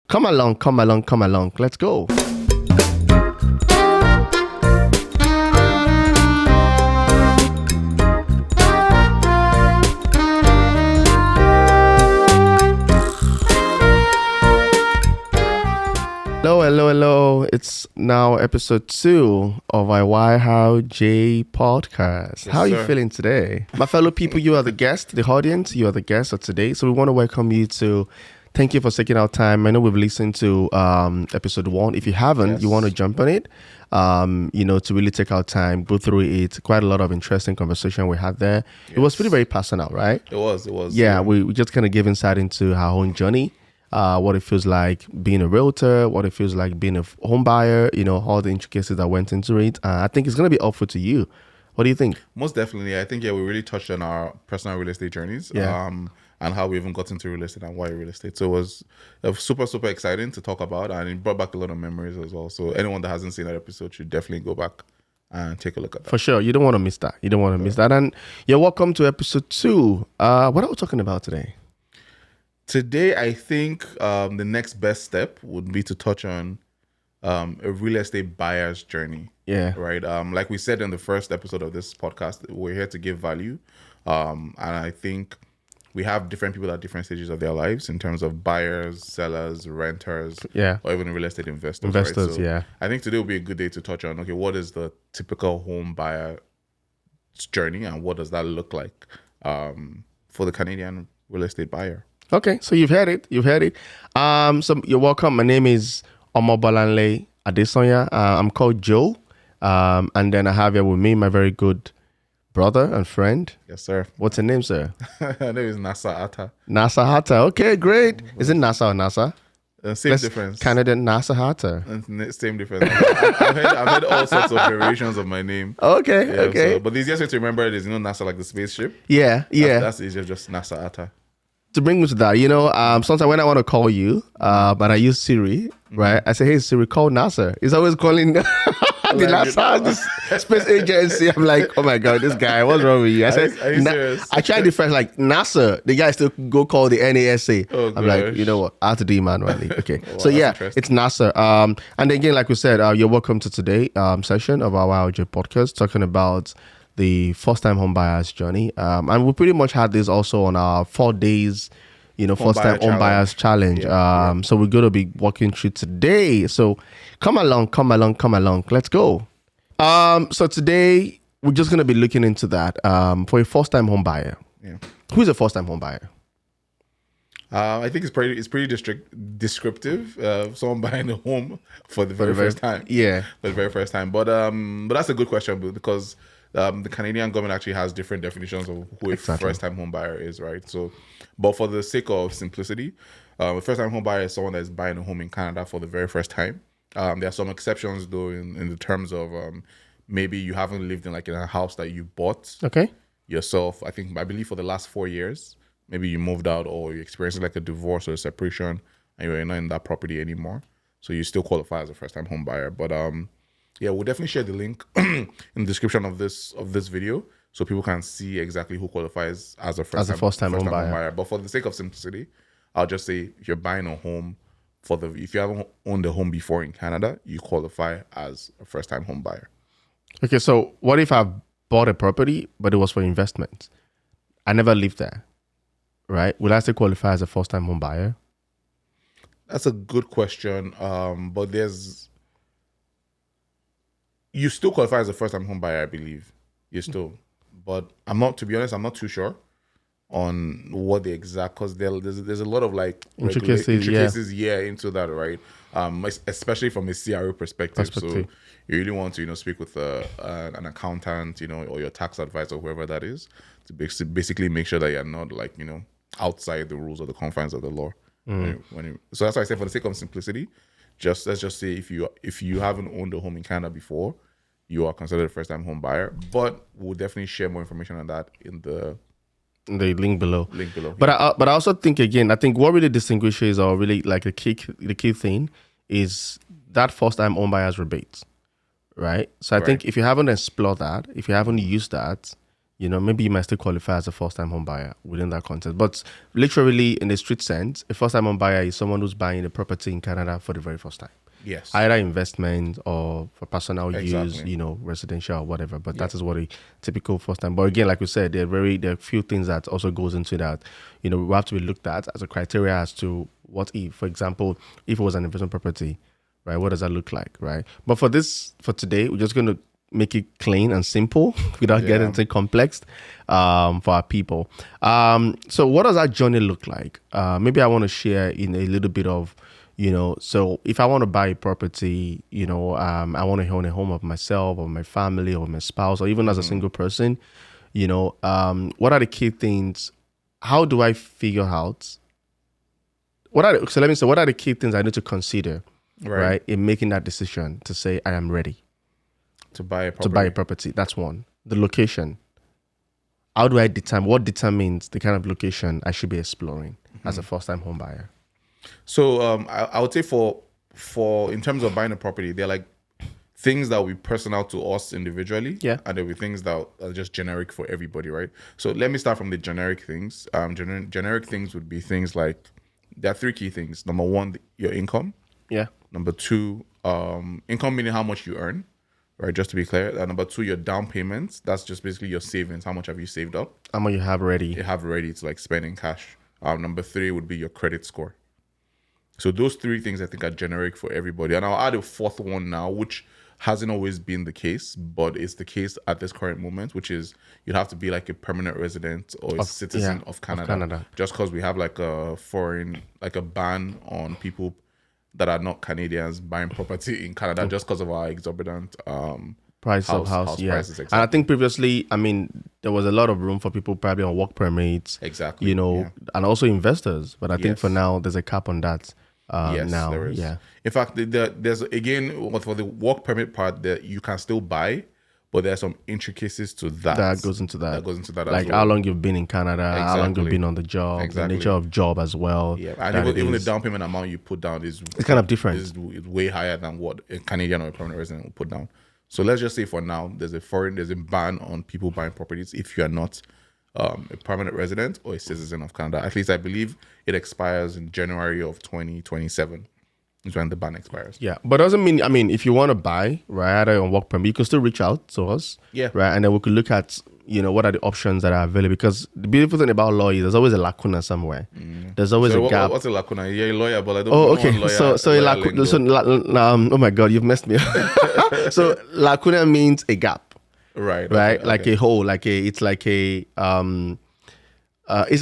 Come along, come along, come along. Let's go. Hello, hello, hello. It's now episode 2 of our Why How J podcast. Yes, How are you sir. feeling today? My fellow people, you are the guest, the audience, you are the guest of today. So we want to welcome you to, thank you for taking our time. I know we've listened to episode 1. If you haven't, Yes. you want to jump on it, to really take our time, go through it. Quite a lot of interesting conversation we had there. It was Yes. pretty very personal, right? It was. Yeah, we just kind of give insight into our own journey, what it feels like being a realtor, what it feels like being a home buyer, all the intricacies that went into it. I think it's going to be helpful to you. What do you think? Most definitely. I think, we really touched on our personal real estate journeys. Yeah. And how we even got into real estate and why real estate. So it was super, super exciting to talk about, and it brought back a lot of memories as well. So anyone that hasn't seen that episode should definitely go back and take a look at that. For sure. You don't want to miss that. You don't want to miss that. And you're welcome to episode 2. What are we talking about today? Today, I think the next best step would be to touch on a real estate buyer's journey. Yeah. Right. Like we said in the first episode of this podcast, we're here to give value. And I think we have different people at different stages of their lives in terms of buyers, sellers, renters, Yeah. or even real estate investors. Investors, right? So yeah. I think today will be a good day to touch on, okay, what is the typical home buyer journey and what does that look like for the Canadian real estate buyer? Okay, so you've heard it. So you're welcome. My name is Omobolanle Adesonya. I'm called Joe. And then I have here with me my very good brother and friend. Yes, sir. What's your name, sir? My name is Nasa Atta. NASA Hatter. Okay, great. Is it NASA or NASA? Same difference. Canada NASA Hatter. Same difference. I've heard all sorts of variations of my name. Okay, Yeah, okay. But the easiest way to remember it is, NASA, like the spaceship. Yeah. That's easier, just NASA Atta. To bring me to that, sometimes when I want to call you, but I use Siri, right? I say, hey, Siri, call NASA. It's always calling the NASA, this space agency. I'm like, oh my God, this guy, what's wrong with you? I said, Are you serious? I tried the first, like, NASA. The guy still go call the NASA. Oh, I'm like, gosh. you know what? I have to do it manually. Okay. Wow, So, that's yeah, interesting. it's NASA. And again, like we said, you're welcome to today's session of our YOJ podcast, talking about the first-time home buyer's journey. And we pretty much had this also on our 4 days, first-time home buyer's challenge. Yeah. So we're going to be walking through today. So come along. Let's go. So today we're just going to be looking into that for a first-time home buyer. Yeah. Who is a first-time home buyer? I think it's pretty descriptive. Someone buying a home for the very first time. Yeah. For the very first time. But that's a good question because the Canadian government actually has different definitions of who a Exactly. first-time home buyer is, right? So, but for the sake of simplicity, a first-time home buyer is someone that is buying a home in Canada for the very first time. There are some exceptions though in the terms of maybe you haven't lived in a house that you bought Okay. yourself. I believe for the last 4 years, maybe you moved out or you experienced like a divorce or a separation and you're not in that property anymore. So you still qualify as a first-time home buyer. But yeah, we'll definitely share the link in the description of this video so people can see exactly who qualifies as a first-time home buyer. But for the sake of simplicity, I'll just say if you're buying a home if you haven't owned a home before in Canada, you qualify as a first-time home buyer. Okay. So what if I bought a property, but it was for investment? I never lived there, right? Will I still qualify as a first-time home buyer? That's a good question. But you still qualify as a first-time home buyer, I believe. You still, but to be honest, I'm not too sure on what the exact, because there's a lot of Intricacies, into that, right? Especially from a CRO perspective. So you really want to speak with an accountant, or your tax advisor, whoever that is, to basically make sure that you're not outside the rules or the confines of the law. So that's why I say, for the sake of simplicity, let's just say if you haven't owned a home in Canada before, you are considered a first-time home buyer. But we'll definitely share more information on that in the link below. But yeah. I also think, again, I think what really distinguishes, or really like the key thing is that first-time home buyer's rebates, right? So I think if you haven't explored that, if you haven't used that, maybe you might still qualify as a first-time home buyer within that context. But literally, in the street sense, a first-time home buyer is someone who's buying a property in Canada for the very first time. Yes. Either investment or for personal use, Exactly. residential or whatever. But that is what a typical first time. But again, like we said, there are a few things that also goes into that. We have to be looked at as a criteria as to what if, for example, if it was an investment property, right? What does that look like, right? But for today, we're just going to make it clean and simple without getting too complex for our people. So what does that journey look like? Maybe I want to share in a little bit of, so if I want to buy a property, I want to own a home of myself or my family or my spouse or even as a single person, what are the key things? How do I figure out? What are the key things I need to consider, right, in making that decision to say I am ready to buy a property? That's one. The location. How do I determine what determines the kind of location I should be exploring as a first-time home buyer? So I would say for in terms of buying a property, they're like things that will be personal to us individually, and there'll be things that are just generic for everybody, right? So let me start from the generic things. Generic things would be things like, there are three key things. Number one, your income. Yeah. Number two, income meaning how much you earn, right? Just to be clear. Number two, your down payments. That's just basically your savings. How much have you saved up? How much you have ready? You have ready to like spend in cash. Number three would be your credit score. So those three things I think are generic for everybody. And I'll add a fourth one now, which hasn't always been the case, but it's the case at this current moment, which is you'd have to be like a permanent resident or a citizen of Canada. Just because we have like a ban on people that are not Canadians buying property in Canada just because of our exorbitant price of house prices. Exactly. And I think previously, there was a lot of room for people probably on work permits. Exactly. And also investors. But I think for now, there's a cap on that. Yes, now, there is. Yeah. In fact, there's again for the work permit part that you can still buy, but there's some intricacies to that. That goes into that. Like as well. How long you've been in Canada, how long you've been on the job, the nature of job as well. Yeah, and even the down payment amount you put down it's kind of different. Is way higher than what a Canadian or a permanent resident will put down. So let's just say for now, there's a ban on people buying properties if you are not a permanent resident or a citizen of Canada. At least I believe it expires in January of 2027 is when the ban expires. Yeah, but doesn't mean, if you want to buy, right, either on work permit, you can still reach out to us. Yeah. Right, and then we could look at, what are the options that are available. Because the beautiful thing about law is there's always a lacuna somewhere. There's always a gap. What's a lacuna? You're a lawyer, but I don't know. Oh, okay. Oh my God, you've messed me up. So lacuna means a gap. Right. Okay. Like a hole, it's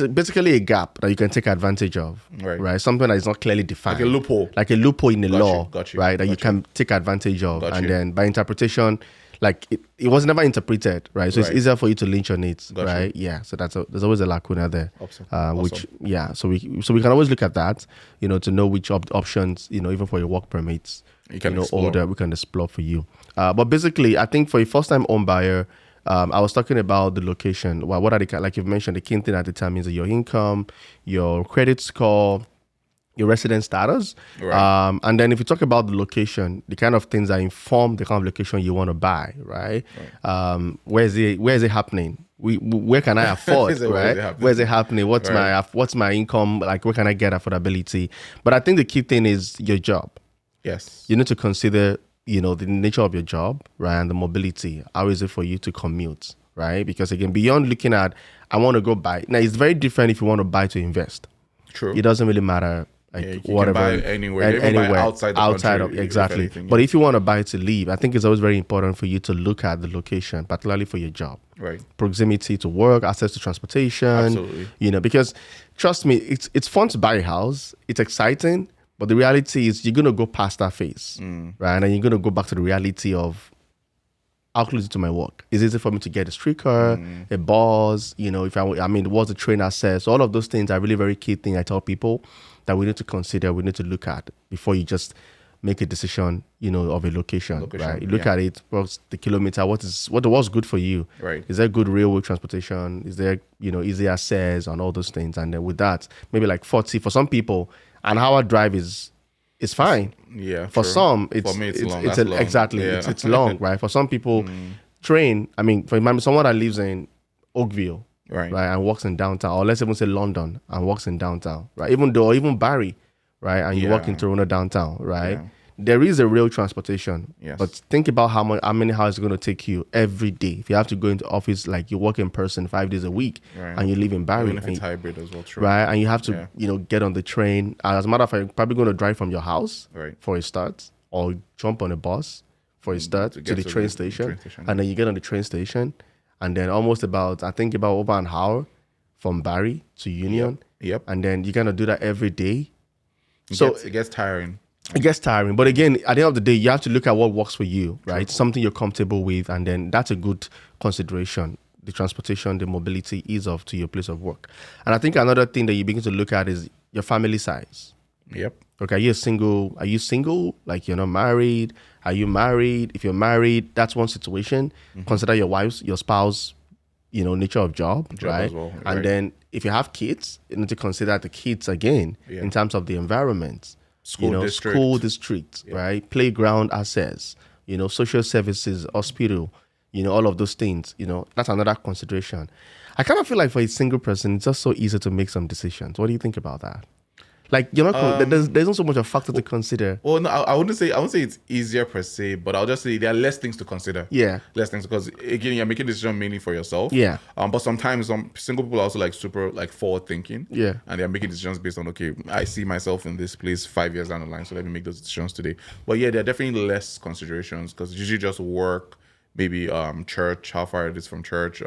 basically a gap that you can take advantage of. Right. Something that is not clearly defined. Like a loophole in the law. Right. That you can take advantage of. And then by interpretation, it was never interpreted. Right. So it's easier for you to lynch on it. Right. Yeah. So there's always a lacuna there. Which, so we can always look at that, to know which options, even for your work permits, we can explore for you. But basically, I think for a first-time home buyer, I was talking about the location. Well, what are like you've mentioned, the key thing that determines your income, your credit score, your resident status. Right. And then if you talk about the location, the kind of things that inform the kind of location you want to buy, right? Where is it happening? Where can I afford, right? Where is it happening? What's my income? Like, where can I get affordability? But I think the key thing is your job. Yes. You need to consider, the nature of your job, right? And the mobility. How is it for you to commute, right? Because again, beyond looking at, I want to go buy. Now, it's very different if you want to buy to invest. True. It doesn't really matter. You whatever. Can buy anywhere. Buy outside the country, exactly. Anything, but if you want to buy to live, I think it's always very important for you to look at the location, particularly for your job. Right. Proximity to work, access to transportation. Absolutely. Because trust me, it's fun to buy a house. It's exciting. But the reality is you're going to go past that phase, right? And you're going to go back to the reality of how close is it to my work? Is it easy for me to get a streetcar, a bus? What's the train access? All of those things are really very key things I tell people that we need to consider, we need to look at before you just make a decision, of a location. Right? You look at it, what's the kilometer, what's good for you? Right. Is there good railway transportation? Is there, easy access and all those things? And then with that, maybe like 40 for some people, an hour drive is fine. Yeah. For some, for me, it's long. Exactly. Yeah. It's long, right? For some people, train. For someone that lives in Oakville, Right. right, and works in downtown, or let's even say London and works in downtown, right? Even Barry, right, and you work in Yeah. Toronto downtown, right? Yeah. There is a real transportation, Yes. but think about how many hours it's going to take you every day. If you have to go into office, like you work in person 5 days a week, Right. and you live in Barry, Even if and it's hybrid as well, true. right, and you have to Yeah. get on the train. And as a matter of fact, you're probably going to drive from your house Right. for a start, or jump on a bus for a start to to get the to train the station, train station, and then you get on the train station, and then I think about over an hour from Barry to Union, Yep. and then you're gonna do that every day. It gets tiring. It gets tiring, but again, at the end of the day, you have to look at what works for you, right? Something you're comfortable with, and then that's a good consideration. The transportation, the mobility, ease of to your place of work. And I think another thing that you begin to look at is your family size. Yep. Okay, are you single? Are you single? Like you're not married? Are you married? If you're married, that's one situation. Consider your spouse, nature of job, right? as well, And right. then if you have kids, you need to consider the kids again Yeah. in terms of the environment. School district. School district, right? Playground access, social services, hospital, all of those things, that's another consideration. I kind of feel like for a single person, it's just so easy to make some decisions. What do you think about that? Like, there's not so much a factor to consider. Well, no, I wouldn't say it's easier per se, but I'll just say there are less things to consider. Yeah. Less things because again, you're making a decision mainly for yourself. Yeah. But sometimes some single people are also like super like forward thinking. Yeah. And they're making decisions based on, okay, I see myself in this place 5 years down the line, so let me make those decisions today. But yeah, there are definitely less considerations because it's usually just work, maybe church, how far it is from church,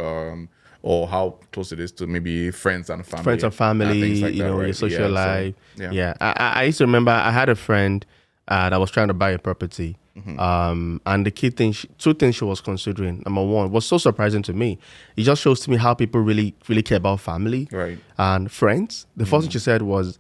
or how close it is to maybe friends and family. Friends and family, things like that, your right? social Yeah, so, life. yeah. Yeah. I used to remember I had a friend that was trying to buy a property. And the key thing, two things she was considering. Number one, was so surprising to me. It just shows to me how people really, really care about family Right. and friends. The first thing she said was,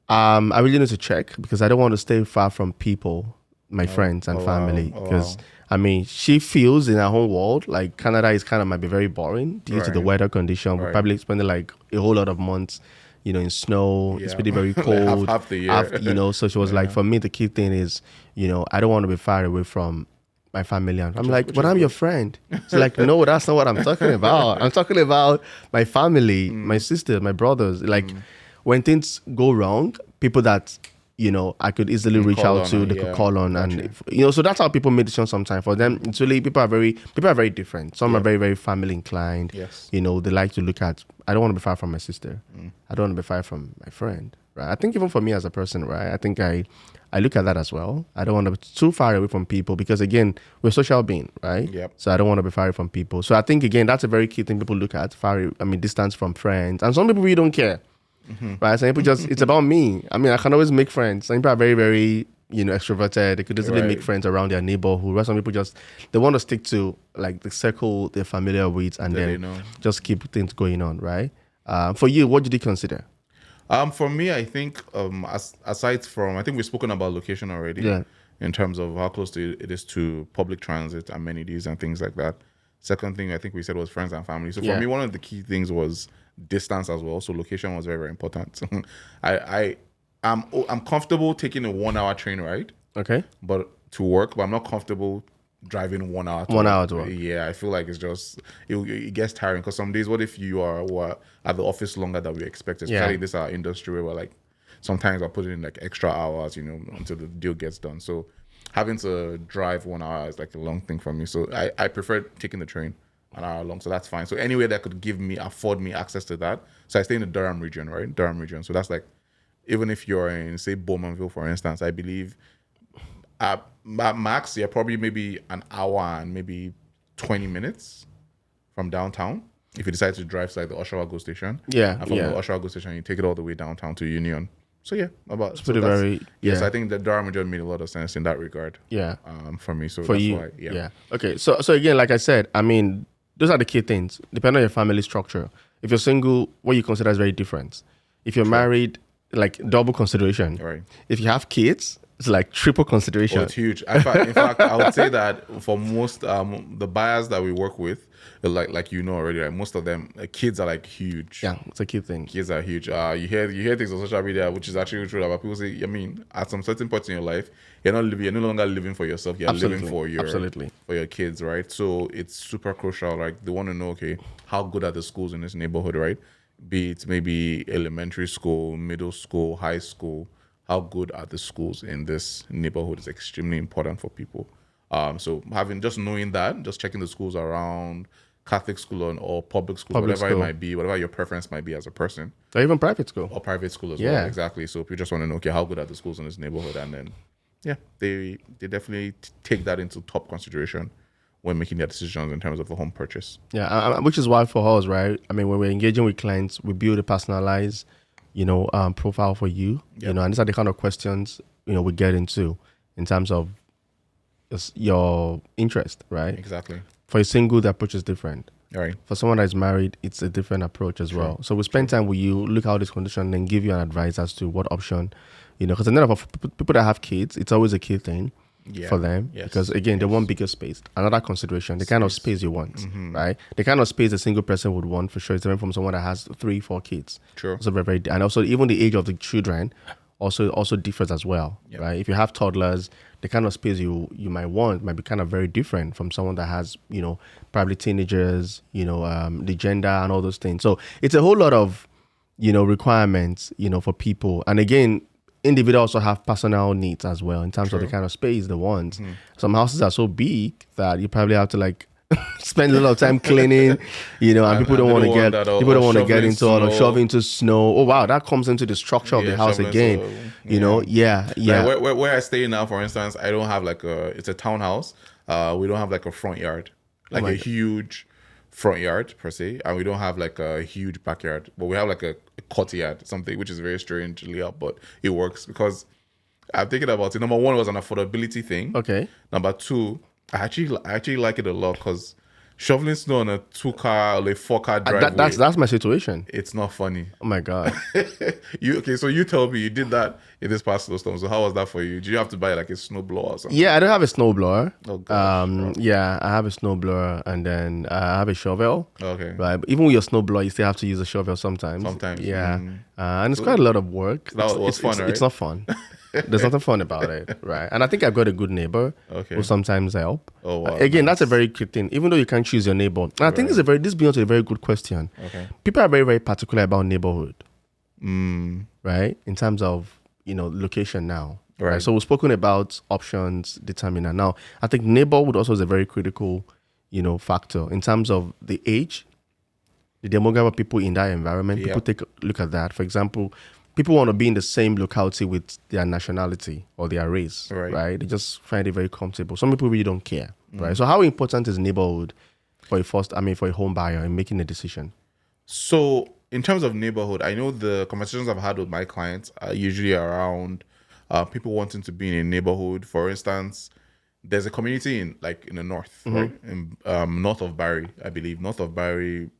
I really need to check because I don't want to stay far from people, my friends and family. wow. Because I mean, she feels in her own world like Canada is kind of might be very boring due to the Right. weather condition. We're Right. probably spending like a whole lot of months, in snow. It's Yeah. really very Like cold. half the year. So she was like, for me, the key thing is, I don't want to be far away from my family. And I'm like, but I'm your friend. She's like, no, that's not what I'm talking about. I'm talking about my family, my sisters, my brothers. Like when things go wrong, people that I could easily reach call out on to, and, they could yeah, call on, gotcha. and so that's how people make decisions sometimes. For them, it's really people are very different. Some are very, very family inclined. Yes. They like to look at. I don't want to be far from my sister. I don't want to be far from my friend. Right. I think even for me as a person, right. I think I look at that as well. I don't want to be too far away from people because again, we're social being, right? Yep. So I don't want to be far from people. So I think again, that's a very key thing people look at. Distance from friends, and some people really don't care. Right, some people it's about me. I mean, I can always make friends. Some people are very, very, extroverted. They could easily Right. make friends around their neighborhood. Where some people they want to stick to like the circle they're familiar with, and That they then know. just keep things going on. Right. For you, what did you consider? For me, I think aside from, I think we've spoken about location already. Yeah. In terms of how close it is to public transit, amenities, and things like that. Second thing I think we said was friends and family. So for Yeah. me, one of the key things was distance as well. So location was very, very important. I'm comfortable taking a 1 hour train ride, Okay. but to work, but I'm not comfortable driving 1 hour. 1 hour to work. Yeah, I feel like it's just it gets tiring because some days, what if you were at the office longer than we expected? Especially Yeah. in this our industry where we're like sometimes I put in like extra hours, until the deal gets done. So having to drive 1 hour is like a long thing for me. So I prefer taking the train an hour long. So that's fine. So anywhere that could afford me access to that. So I stay in the Durham region, right? Durham region. So that's like, even if you're in, say, Bowmanville, for instance, I believe at max, yeah, probably maybe an hour and maybe 20 minutes from downtown. If you decide to drive to like the Oshawa GO station. Yeah, And from yeah. the Oshawa GO station, you take it all the way downtown to Union. So yeah, pretty very- yes. yeah. I think the Durham region made a lot of sense in that regard. Yeah. For me. So For that's you, why, yeah. Okay, so again, like I said, I mean, those are the key things. Depending on your family structure. If you're single, what you consider is very different. If you're married, like double consideration. Right. If you have kids, It's like triple Oh, consideration. it's huge. In fact, I would say that for most the buyers that we work with, like you know already, right? Most of them, kids are like huge. Yeah, it's a key thing. Kids are huge. You hear things on social media, which is actually true. About people say, I mean, at some certain points in your life, you're no longer living for yourself. You're living Absolutely. for your Absolutely. for your kids, right? So it's super crucial. Like they want to know, okay, how good are the schools in this neighborhood, right? Be it maybe elementary school, middle school, high school. How good are the schools in this neighborhood is extremely important for people. So having just knowing that, just checking the schools around, Catholic school or public schools, Public whatever it school. might be, whatever your preference might be as a person, Or even private school. or private school as well. Yeah. Exactly. So if you just want to know, okay, how good are the schools in this neighborhood, and then yeah, they definitely take that into top consideration when making their decisions in terms of a home purchase. Yeah, which is why for us, right? I mean, when we're engaging with clients, we build a personalized, profile for you. You Yep. know, and these are the kind of questions we get into in terms of your interest, right? Exactly. For a single, the approach is different. All right. For someone that is married, it's a different approach as well. So we spend time with you, look out this condition, and give you an advice as to what option, because a lot of people that have kids, it's always a key thing Yeah. for them Yes. because again they want bigger space. Another consideration, the kind of space you want, right? The kind of space a single person would want for sure is different from someone that has 3-4 kids. True. So very, very, and also even the age of the children also differs as well, Yep. right? If you have toddlers, the kind of space you might want might be kind of very different from someone that has probably teenagers, the gender and all those things. So it's a whole lot of requirements for people, and again individuals also have personal needs as well in terms of the True. kind of space they want. Some houses are so big that you probably have to like spend a lot of time cleaning, and people don't they want to don't get want that, or people don't want to shoveling get into all the snow. shoving into snow. Oh wow, that comes into the structure of the Yeah, house shoveling again. snow. Yeah. Like where I stay now, for instance, I don't have it's a townhouse. We don't have like a front yard, like my a God. huge front yard per se, and we don't have like a huge backyard, but we have like a courtyard, something which is very strange layout, but it works because I'm thinking about it. Number one was an affordability thing. Okay. Number two, I actually like it a lot because shoveling snow on a 2-car or a 4-car driveway, That's my situation. it's not funny. Oh my god. So you tell me you did that in this past snowstorm. So how was that for you? Did you have to buy like a snowblower or something? Yeah, I don't have a snowblower. Oh, gosh. Yeah, I have a snowblower and then I have a shovel. Okay. Right, but even with your snowblower, you still have to use a shovel sometimes. Sometimes, Yeah, and it's quite a lot of work. that was fun, It's right? not fun. There's nothing fun about it, right? And I think I've got a good neighbor Okay. who sometimes help. Oh, wow, Again, that's a very good thing. Even though you can't choose your neighbor, and I think this brings to a very good question. Okay. People are very, very particular about neighborhood, Mm, right? In terms of location now. Right. So we've spoken about options determiner. Now, I think neighborhood also is a very critical, factor in terms of the age, the demographic of people in that environment. Yeah. People take a look at that. For example, people want to be in the same locality with their nationality or their race, Right. They just find it very comfortable. Some people really don't care, right? So how important is neighborhood for a home buyer in making a decision? So in terms of neighborhood, I know the conversations I've had with my clients are usually around people wanting to be in a neighborhood. For instance, there's a community in the north, right? In north of Barry, I believe, north of Barry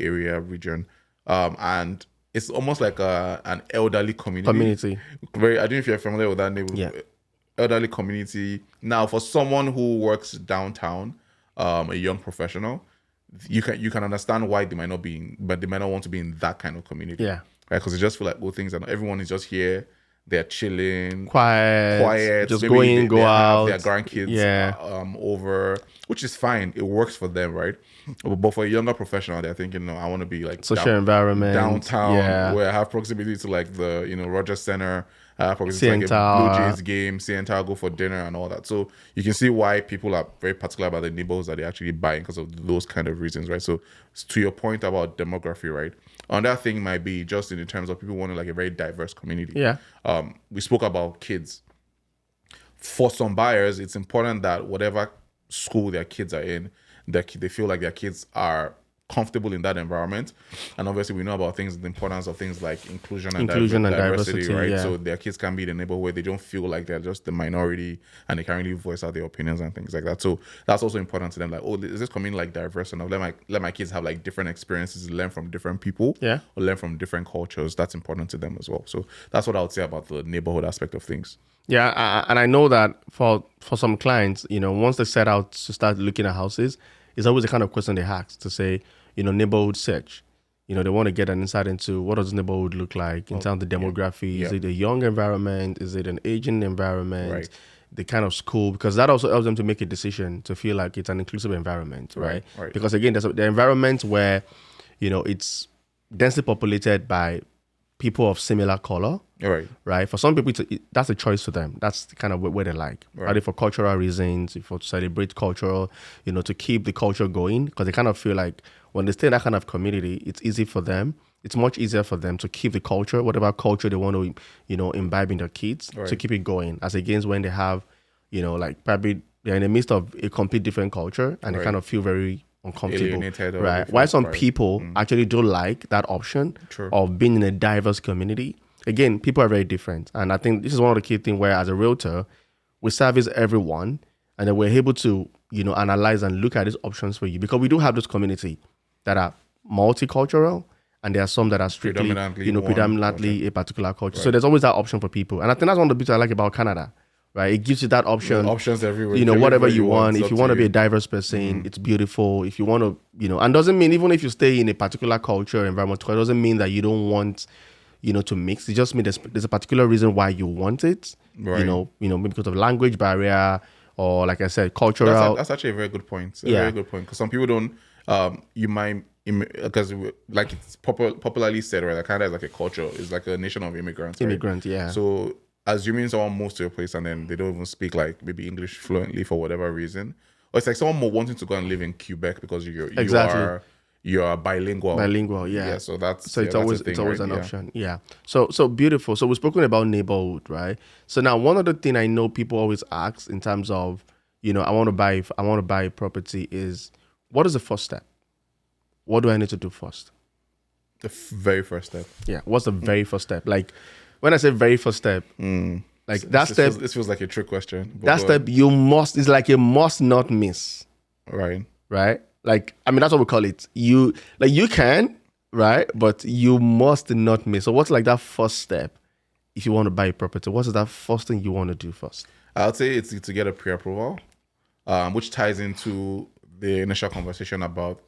area region, and it's almost like an elderly community. Very, I don't know if you're familiar with that neighborhood. Yeah. Elderly community. Now, for someone who works downtown, a young professional, you can understand why they might not want to be in that kind of community. Yeah. Right, because they just feel like things and everyone is just here. They're chilling, Quiet, just Maybe go in, go have out. their grandkids, Yeah. over, which is fine. It works for them, right? But for a younger professional, they're thinking, no, I want to be like Social environment. downtown, Yeah. where I have proximity to like the Rogers Center, proximity to like a CN Blue Jays game, CN Tower, go for dinner and all that. So you can see why people are very particular about the neighborhoods that they actually buy because of those kind of reasons, right? So to your point about demography, right? Another thing might be just in terms of people wanting like a very diverse community. Yeah. We spoke about kids. For some buyers, it's important that whatever school their kids are in, that they feel like their kids are comfortable in that environment. And obviously we know about the importance of things like inclusion and Diversity, right? yeah. So their kids can be in a neighborhood where they don't feel like they're just the minority and they can't really voice out their opinions and things like that. So that's also important to them. Like, oh, is this community like diverse enough? Let my kids have like different experiences, learn from different people, Yeah. or learn from different cultures. That's important to them as well. So that's what I would say about the neighborhood aspect of things. Yeah, and I know that for some clients, once they set out to start looking at houses, it's always the kind of question they ask to say, neighborhood search. They want to get an insight into what does neighborhood look like in terms of the demography. Yeah. Is it a young environment? Is it an aging environment? Right. The kind of school, because that also helps them to make a decision to feel like it's an inclusive environment, right? Right. Because again, there's the environment where, it's densely populated by people of similar color. Right. For some people, that's a choice for them. That's kind of where they like. Right. Either for cultural reasons, for to celebrate culture, to keep the culture going, because they kind of feel like when they stay in that kind of community, it's easy for them. It's much easier for them to keep the culture, whatever culture they want to, imbibe in their kids, to keep it going. As against when they have, like probably they're in the midst of a complete different culture and they kind of feel very uncomfortable, alienated, right? Why some people actually don't like that option of being in a diverse community. Again, people are very different, and I think this is one of the key things where, as a realtor, we service everyone, and then we're able to, analyze and look at these options for you, because we do have this community that are multicultural, and there are some that are strictly, predominantly a particular culture. Right. So there's always that option for people, and I think that's one of the bits I like about Canada. Right, it gives you that option. Options everywhere. Whatever you want. If you want to be a diverse person, it's beautiful. If you want to, and doesn't mean even if you stay in a particular culture environment, it doesn't mean that you don't want, to mix. It just means there's a particular reason why you want it. Right. Maybe because of language barrier or, like I said, cultural. That's actually a very good point. Very good point, because some people don't. You might, because like it's popularly said, right? Like Canada is like a culture. It's like a nation of immigrants. Immigrants, right? Yeah. So assuming someone moves to a place and then they don't even speak like maybe English fluently for whatever reason, or it's like someone more wanting to go and live in Quebec because you are bilingual. Yeah. So that's it's always an option. Yeah. So beautiful. So we've spoken about neighborhood, right? So now one other thing I know people always ask in terms of, I want to buy a property is, what is the first step? What do I need to do first? The very first step. Yeah. What's the very first step? Like, when I say very first step, like that step. This feels like a trick question. That step it's like a must not miss. Right. Right? Like, I mean, that's what we call it. You can, right? But you must not miss. So what's like that first step if you want to buy a property? What is that first thing you want to do first? I'd say it's to get a pre-approval, which ties into the initial conversation about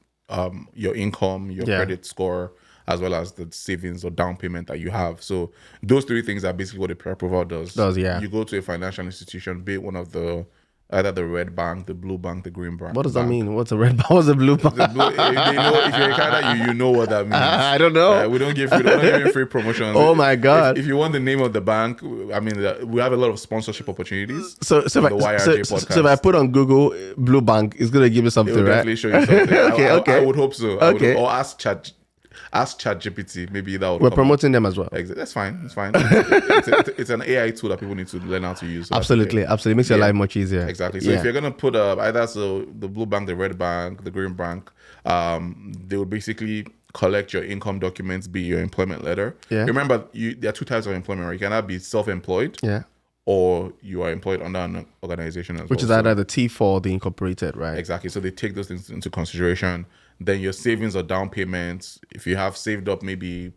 your income, your credit score, as well as the savings or down payment that you have. So those three things are basically what a pre-approval does. Yeah. You go to a financial institution, be it one of the, either the red bank, the blue bank, the green bank. What does that mean? What's a red bank? What's a blue bank? If you're in Canada, you know what that means. I don't know. We don't give you free promotions. Oh my God. If you want the name of the bank, I mean, we have a lot of sponsorship opportunities. So if I put on Google Blue Bank, it's going to give me something, It will right? definitely show you something. Okay. I would hope so. Okay. Or ask ChatGPT. Maybe that would We're come promoting them as well. That's fine. It's fine. It's an AI tool that people need to learn how to use. So Absolutely. Makes your life much easier. Exactly. So if you're gonna put either the blue bank, the red bank, the green bank, they would basically collect your income documents, be your employment letter. Yeah. Remember, there are two types of employment. Right? You cannot be self-employed. Yeah. Or you are employed under an organization as well. Which is either the T4, the incorporated, right? Exactly. So they take those things into consideration. Then your savings or down payments, if you have saved up maybe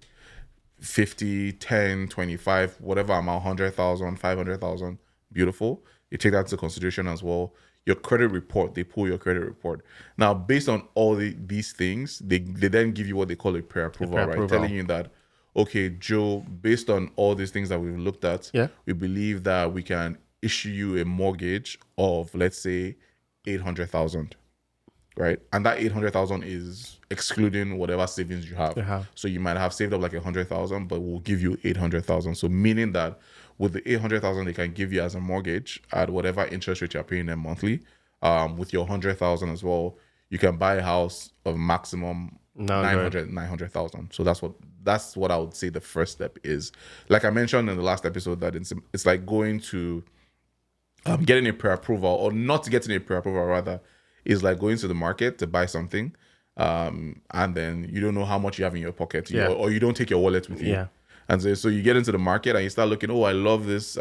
50, 10, 25, whatever amount, 100,000, 500,000, beautiful. You take that into consideration as well. Your credit report, they pull your credit report. Now, based on all these things, they then give you what they call a pre-approval, right? Telling you that, okay, Joe, based on all these things that we've looked at, we believe that we can issue you a mortgage of, let's say, 800,000. Right, and that 800,000 is excluding whatever savings you have. So you might have saved up like 100,000, but we'll give you 800,000. So meaning that with the 800,000 they can give you as a mortgage at whatever interest rate you're paying them monthly, with your 100,000 as well, you can buy a house of maximum 900,000. So that's what I would say the first step is. Like I mentioned in the last episode, that it's like going to getting a pre-approval, or not getting a pre-approval rather, is like going to the market to buy something, and then you don't know how much you have in your pocket, Yeah. or you don't take your wallet with you. Yeah. And so you get into the market and you start looking, oh, I love this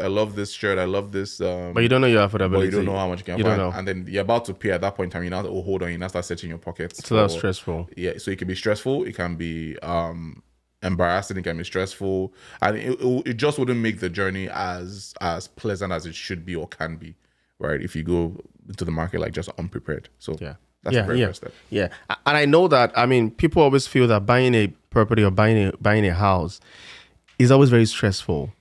shirt, I love this, But you don't know your affordability. but you don't know how much you can You don't afford. know. And then you're about to pay at that point in time, you now, oh, hold on, you now start searching your pockets. So that's stressful. Yeah, so it can be stressful, it can be embarrassing, it can be stressful, and it just wouldn't make the journey as pleasant as it should be or can be, right? If you go into the market like just unprepared. So Yeah. that's the very first step. Yeah. And I know that, I mean, people always feel that buying a property or buying a house is always very stressful,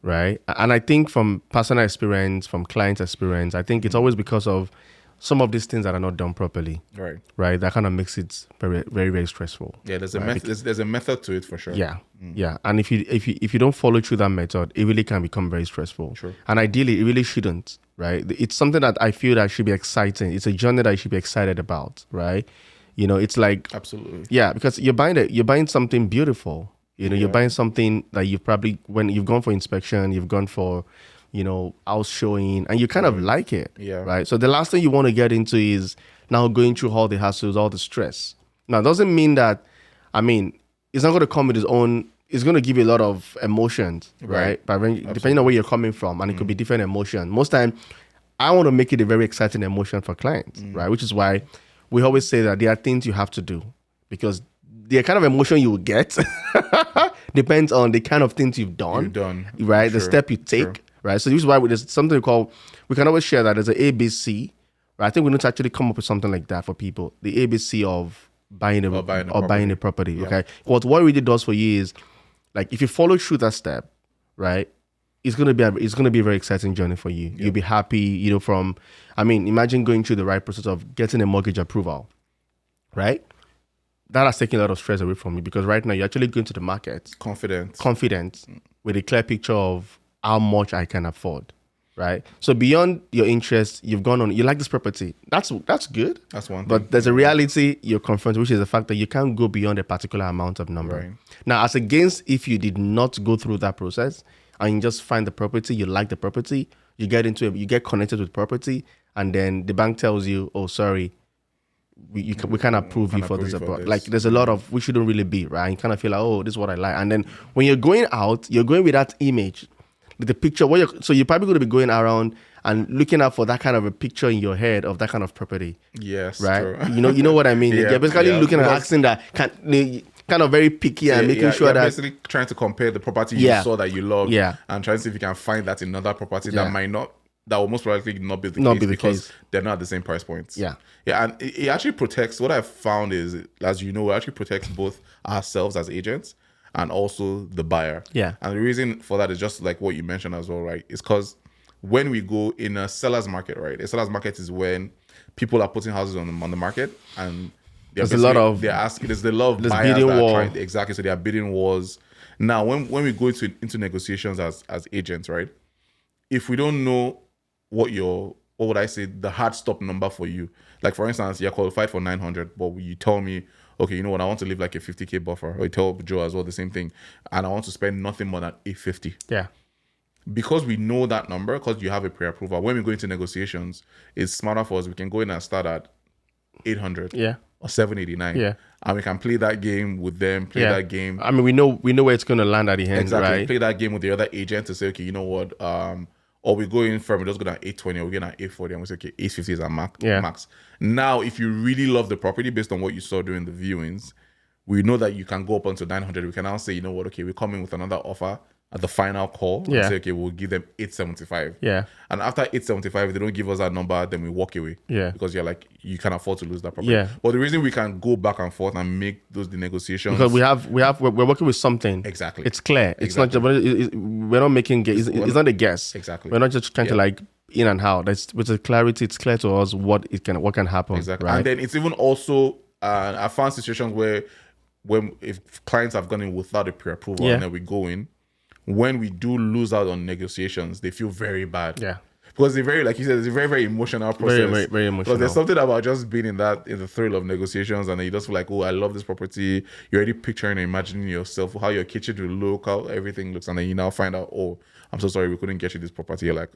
right? And I think from personal experience, from client experience, I think it's always because of some of these things that are not done properly, right? That kind of makes it very, very, very stressful. Yeah, there's a method. There's a method to it for sure. Yeah, yeah. And if you don't follow through that method, it really can become very stressful. True. And ideally, it really shouldn't, right? It's something that I feel that should be exciting. It's a journey that you should be excited about, right? You know, it's like Absolutely. yeah, because you're buying something beautiful. You know, you're buying something that you've probably, when you've gone for inspection, you've gone for, you know, house showing, and you kind of like it. Yeah. Right. So the last thing you want to get into is now going through all the hassles, all the stress. Now, it doesn't mean that, I mean, it's not going to come with its own, it's going to give you a lot of emotions, right? But depending on where you're coming from, and it could be different emotion. Most time, I want to make it a very exciting emotion for clients, right? Which is why we always say that there are things you have to do, because the kind of emotion you will get depends on the kind of things you've done, right? The step you take, right? So this is why there's something we can always share that there's an ABC, right? I think we need to actually come up with something like that for people. The ABC of buying a property, okay? What it really does for you is, like, if you follow through that step, right? It's gonna be a very exciting journey for you. You'll be happy, you know. Imagine going through the right process of getting a mortgage approval, right? That has taken a lot of stress away from you, because right now you're actually going to the market confident with a clear picture of how much I can afford, right? So beyond your interest, you like this property. That's good. That's one thing. But there's a reality you're confronted, which is the fact that you can't go beyond a particular amount of number. Right. Now, as against if you did not go through that process and you just find the property, you like the property, you get connected with property, and then the bank tells you, oh, sorry, we can't approve you for this. Like, there's a lot of, we shouldn't really be, right? You kind of feel like, oh, this is what I like. And then when you're going out, you're going with that image, with the picture. So you're probably going to be going around and looking out for that kind of a picture in your head of that kind of property. Yes, right. True. You know what I mean. You're basically looking at asking that kind of very picky and making sure that basically trying to compare the property you saw that you love, and trying to see if you can find that in another property that will most likely not be the case, because they're not at the same price points. Yeah, and it actually protects. What I've found is, as you know, it actually protects both ourselves as agents and also the buyer. Yeah, and the reason for that is just like what you mentioned as well, right? It's because when we go in a seller's market, right? A seller's market is when people are putting houses on the market, and there's a lot of buyers bidding that war. are trying, exactly. So they are bidding wars. Now, when we go into negotiations as agents, right? If we don't know what would I say, the hard stop number for you. Like, for instance, you're qualified for 900, but you tell me, okay, you know what, I want to leave like a 50K buffer. Or you tell Joe as well the same thing. And I want to spend nothing more than 850. Yeah. Because we know that number, because you have a pre-approval, when we go into negotiations, it's smarter for us. We can go in and start at 800. Yeah. Or 789. Yeah. And we can play that game with them, that game. I mean, we know where it's going to land at the end, exactly. Right? Play that game with the other agent to say, okay, you know what, or we go in firm, we just go down 820, or we get at 840, and we say, okay, 850 is our max. Now, if you really love the property based on what you saw during the viewings, we know that you can go up until 900. We can now say, you know what, okay, we come in with another offer at the final call. And say, okay, we'll give them 875. Yeah. And after 875, if they don't give us that number, then we walk away. Yeah. Because you're like, you can afford to lose that property. Yeah. But the reason we can go back and forth and make the negotiations, because we're working with something. Exactly. It's clear. It's not just, we're not making guess. It's not a guess. Exactly. We're not just trying to like in and out. With the clarity, it's clear to us what can happen. Exactly. Right? And then it's even also I found situations where if clients have gone in without a pre-approval and then we go in, when we do lose out on negotiations, they feel very bad. Yeah. Because they're very, like you said, it's a very, very emotional process. Very, very emotional. Because there's something about just being in the thrill of negotiations, and then you just feel like, oh, I love this property. You're already picturing and imagining yourself, how your kitchen will look, how everything looks, and then you now find out, oh, I'm so sorry, we couldn't get you this property. You're like,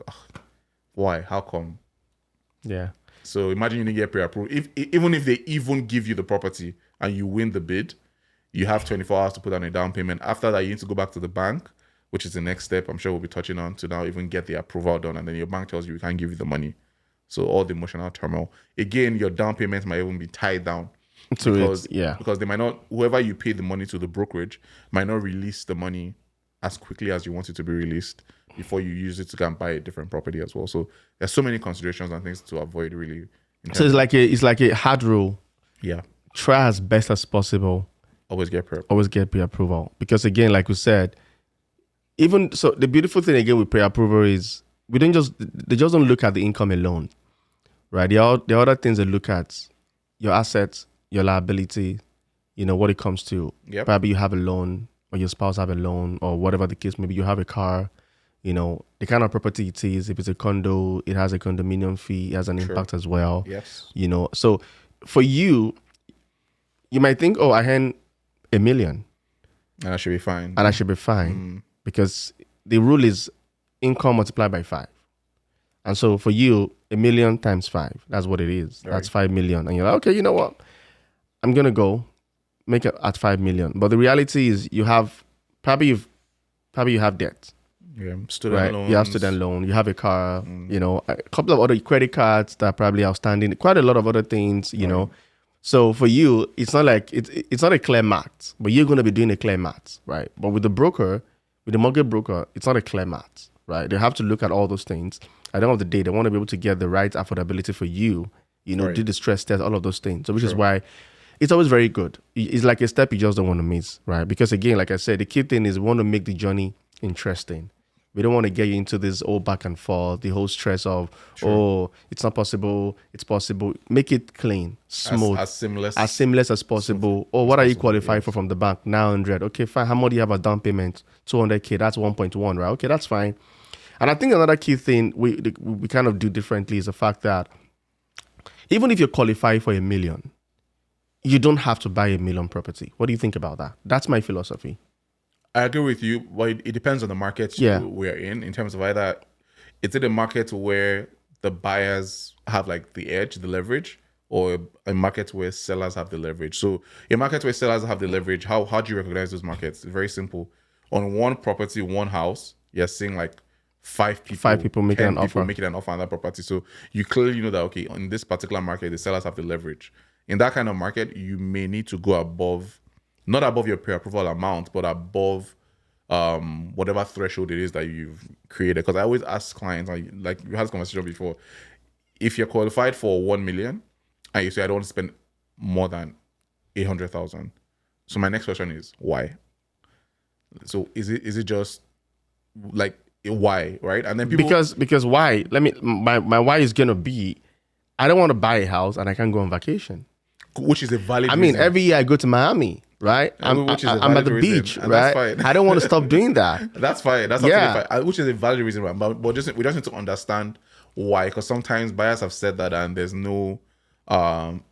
why? How come? Yeah. So imagine you didn't get pre-approved. Even if they even give you the property and you win the bid, you have 24 hours to put down a down payment. After that, you need to go back to the bank, which is the next step. I'm sure we'll be touching on to now even get the approval done, and then your bank tells you we can't give you the money. So all the emotional turmoil. Again, your down payment might even be tied down So because yeah. because they might not, whoever you pay the money to, the brokerage might not release the money as quickly as you want it to be released before you use it to go and buy a different property as well. So there's so many considerations and things to avoid really. So it's like a hard rule. Yeah. Try as best as possible. Always get pre-approval. Always get pre-approval, because again, like we said, even so, the beautiful thing again with pre-approval is they just don't look at the income alone, right? There are other things they look at: your assets, your liability, what it comes to. Yep. Probably you have a loan, or your spouse have a loan, or whatever the case. Maybe you have a car. The kind of property it is. If it's a condo, it has a condominium fee. It has an impact as well. Yes. So for you, you might think, oh, I earn $1 million. And I should be fine. And I should be fine because the rule is income multiplied by 5. And so for you, $1 million times 5, that's what it is. Right. That's 5 million. And you're like, okay, you know what? I'm going to go make it at 5 million. But the reality is you have, probably you have debt. Yeah, student loans. You have student loan, you have a car, a couple of other credit cards that are probably outstanding, quite a lot of other things, know. So for you, it's not like it's not a clear math, but you're going to be doing a clear math, right? But with the mortgage broker, it's not a clear math, right? They have to look at all those things. At the end of the day, they want to be able to get the right affordability for you, do the stress test, all of those things. So which is why it's always very good. It's like a step you just don't want to miss, right? Because again, like I said, the key thing is we want to make the journey interesting. We don't want to get you into this all back and forth, the whole stress of, it's not possible, it's possible. Make it clean, smooth, as seamless as possible. Or what are you qualified for from the bank? 900. Okay, fine. How much do you have a down payment? 200K. That's 1.1, right? Okay, that's fine. And I think another key thing we kind of do differently is the fact that even if you're qualified for $1 million, you don't have to buy $1 million property. What do you think about that? That's my philosophy. I agree with you, but it depends on the market we're in terms of either it's in a market where the buyers have like the edge, the leverage, or a market where sellers have the leverage. So a market where sellers have the leverage, how do you recognize those markets? It's very simple. On one property, one house, you're seeing like 5 people making an offer on that property. So you clearly know that, okay, in this particular market, the sellers have the leverage. In that kind of market, you may need to go above, not above your pre-approval amount, but above whatever threshold it is that you've created. Because I always ask clients, like we had this conversation before, if you're qualified for 1 million and you say I don't want to spend more than 800,000, so my next question is why? So is it just like why, right? And then people, because why? My why is gonna be, I don't want to buy a house and I can't go on vacation, which is a valid. reason. Every year I go to Miami. Right, I'm at the beach, right? I don't want to stop doing that. That's fine. That's absolutely fine. Which is a valid reason, right? But we just need to understand why, because sometimes buyers have said that, and there's no.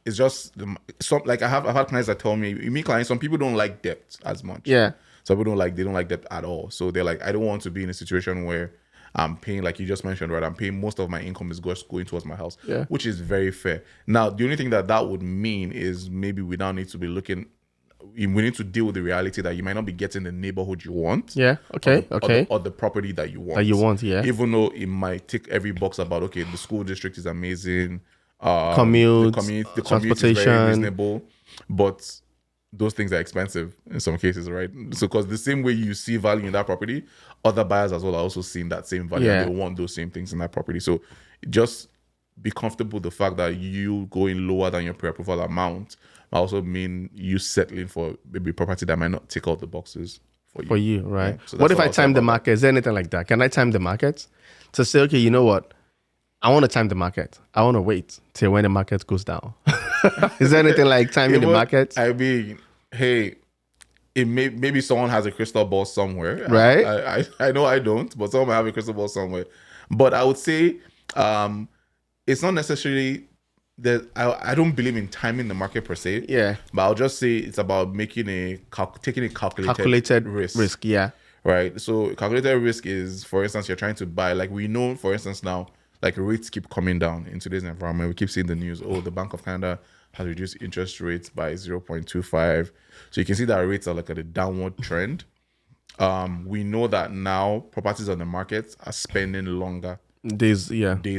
It's just some, like I've had clients that tell me, clients, some people don't like debt as much. Yeah, some people don't like debt at all. So they're like, I don't want to be in a situation where I'm paying, like you just mentioned, right? I'm paying most of my income is just going towards my house, which is very fair. Now, the only thing that would mean is maybe we now need to be looking. We need to deal with the reality that you might not be getting the neighborhood you want. Yeah. Okay. Or the property that you want. Even though it might tick every box about, okay, the school district is amazing. The commute is very reasonable, but those things are expensive in some cases, right? So, because the same way you see value in that property, other buyers as well are also seeing that same value. And they want those same things in that property. So, just be comfortable with the fact that you going lower than your pre-approval amount also mean you settling for maybe property that might not tick all the boxes for you. Right? Yeah, so what if I time the market? Is there anything like that? Can I time the market to say, okay, you know what? I want to time the market. I want to wait till when the market goes down. Is there anything like timing the market? I mean, hey, maybe someone has a crystal ball somewhere. Right? I know I don't, but someone might have a crystal ball somewhere. But I would say it's not necessarily that I don't believe in timing the market per se. Yeah. But I'll just say it's about making taking a calculated risk. Yeah. Right. So calculated risk is, for instance, you're trying to buy, like we know, for instance, now, like rates keep coming down in today's environment. We keep seeing the news. Oh, the Bank of Canada has reduced interest rates by 0.25. So you can see that rates are like at a downward trend. We know that now properties on the market are spending longer days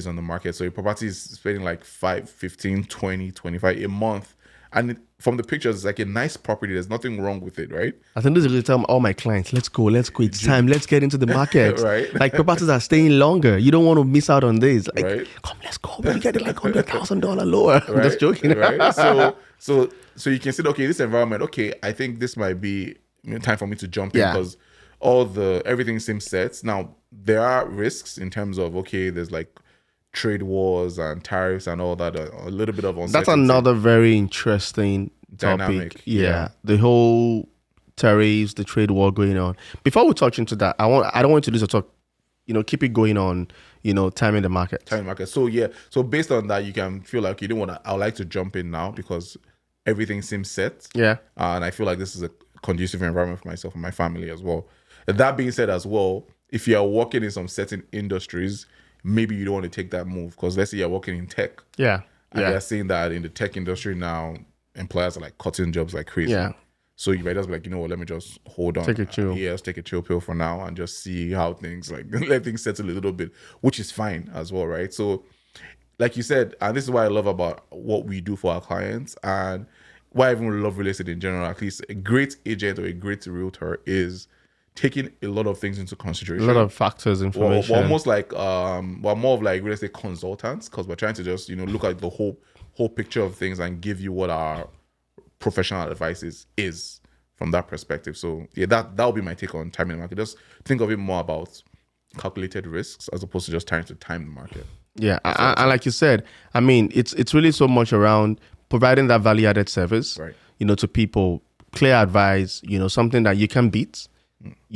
on the market. So your property is spending like 5, 15, 20, 25 a month. And from the pictures, it's like a nice property. There's nothing wrong with it, right? I think this is really tell all my clients, let's go. It's time. Let's get into the market. Right. Like properties are staying longer. You don't want to miss out on this. Like, Right. come, let's go. We get it like $100,000 lower. I'm just joking. Right. So you can say, okay, this environment, okay, I think this might be time for me to jump in because everything seems set. Now there are risks in terms of, okay, there's like trade wars and tariffs and all that, a little bit of uncertainty. That's another very interesting Dynamic, topic. Yeah. The whole tariffs, the trade war going on. Before we touch into that, I don't want to do this talk, keep it going on, time in the market. So based on that, you can feel like you don't want to, I would like to jump in now because everything seems set. Yeah. And I feel like this is a conducive environment for myself and my family as well. That being said as well, if you are working in some certain industries, maybe you don't want to take that move because let's say you're working in tech. Yeah. And they're seeing that in the tech industry now, employers are like cutting jobs like crazy. Yeah. So you might just be like, let me just hold on. Take a chill. Let's take a chill pill for now and just see how things, like, let things settle a little bit, which is fine as well, right? So like you said, and this is what I love about what we do for our clients and why I even love real estate in general, at least a great agent or a great realtor is taking a lot of things into consideration. A lot of factors, information. We're almost like we're more of like real estate consultants because we're trying to just look at the whole picture of things and give you what our professional advice is from that perspective. So yeah, that will be my take on timing the market. Just think of it more about calculated risks as opposed to just trying to time the market. Yeah, and like you said, I mean, it's really so much around providing that value-added service, right? To people, clear advice, something that you can beat.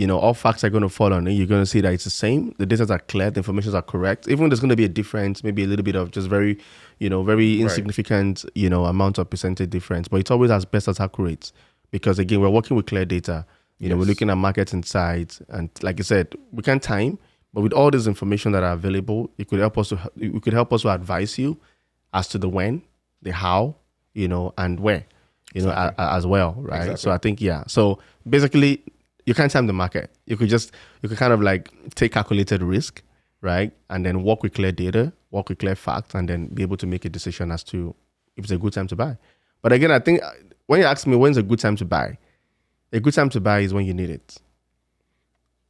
All facts are going to fall on it. You're going to see that it's the same. The data are clear. The information are correct. Even there's going to be a difference, maybe a little bit of just very, very insignificant, amount of percentage difference. But it's always as best as accurate because again, we're working with clear data. We're looking at market insights, and like you said, we can't time. But with all this information that are available, it could help us to advise you as to the when, the how, and where, as well, right? Exactly. So I think So basically, you can't time the market. You could kind of like take calculated risk, right? And then work with clear data, work with clear facts, and then be able to make a decision as to if it's a good time to buy. But again, I think when you ask me when's a good time to buy, a good time to buy is when you need it.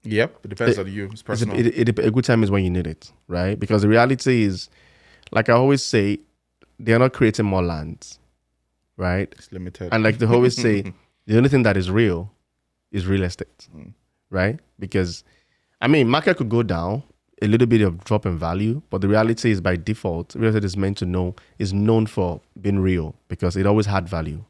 Yep, it depends on you. It's personal. A good time is when you need it, right? Because the reality is, like I always say, they are not creating more lands, right? It's limited. And like they always say, the only thing that is real is real estate, right? Because, I mean, market could go down, a little bit of drop in value, but the reality is by default, real estate is known for being real because it always had value,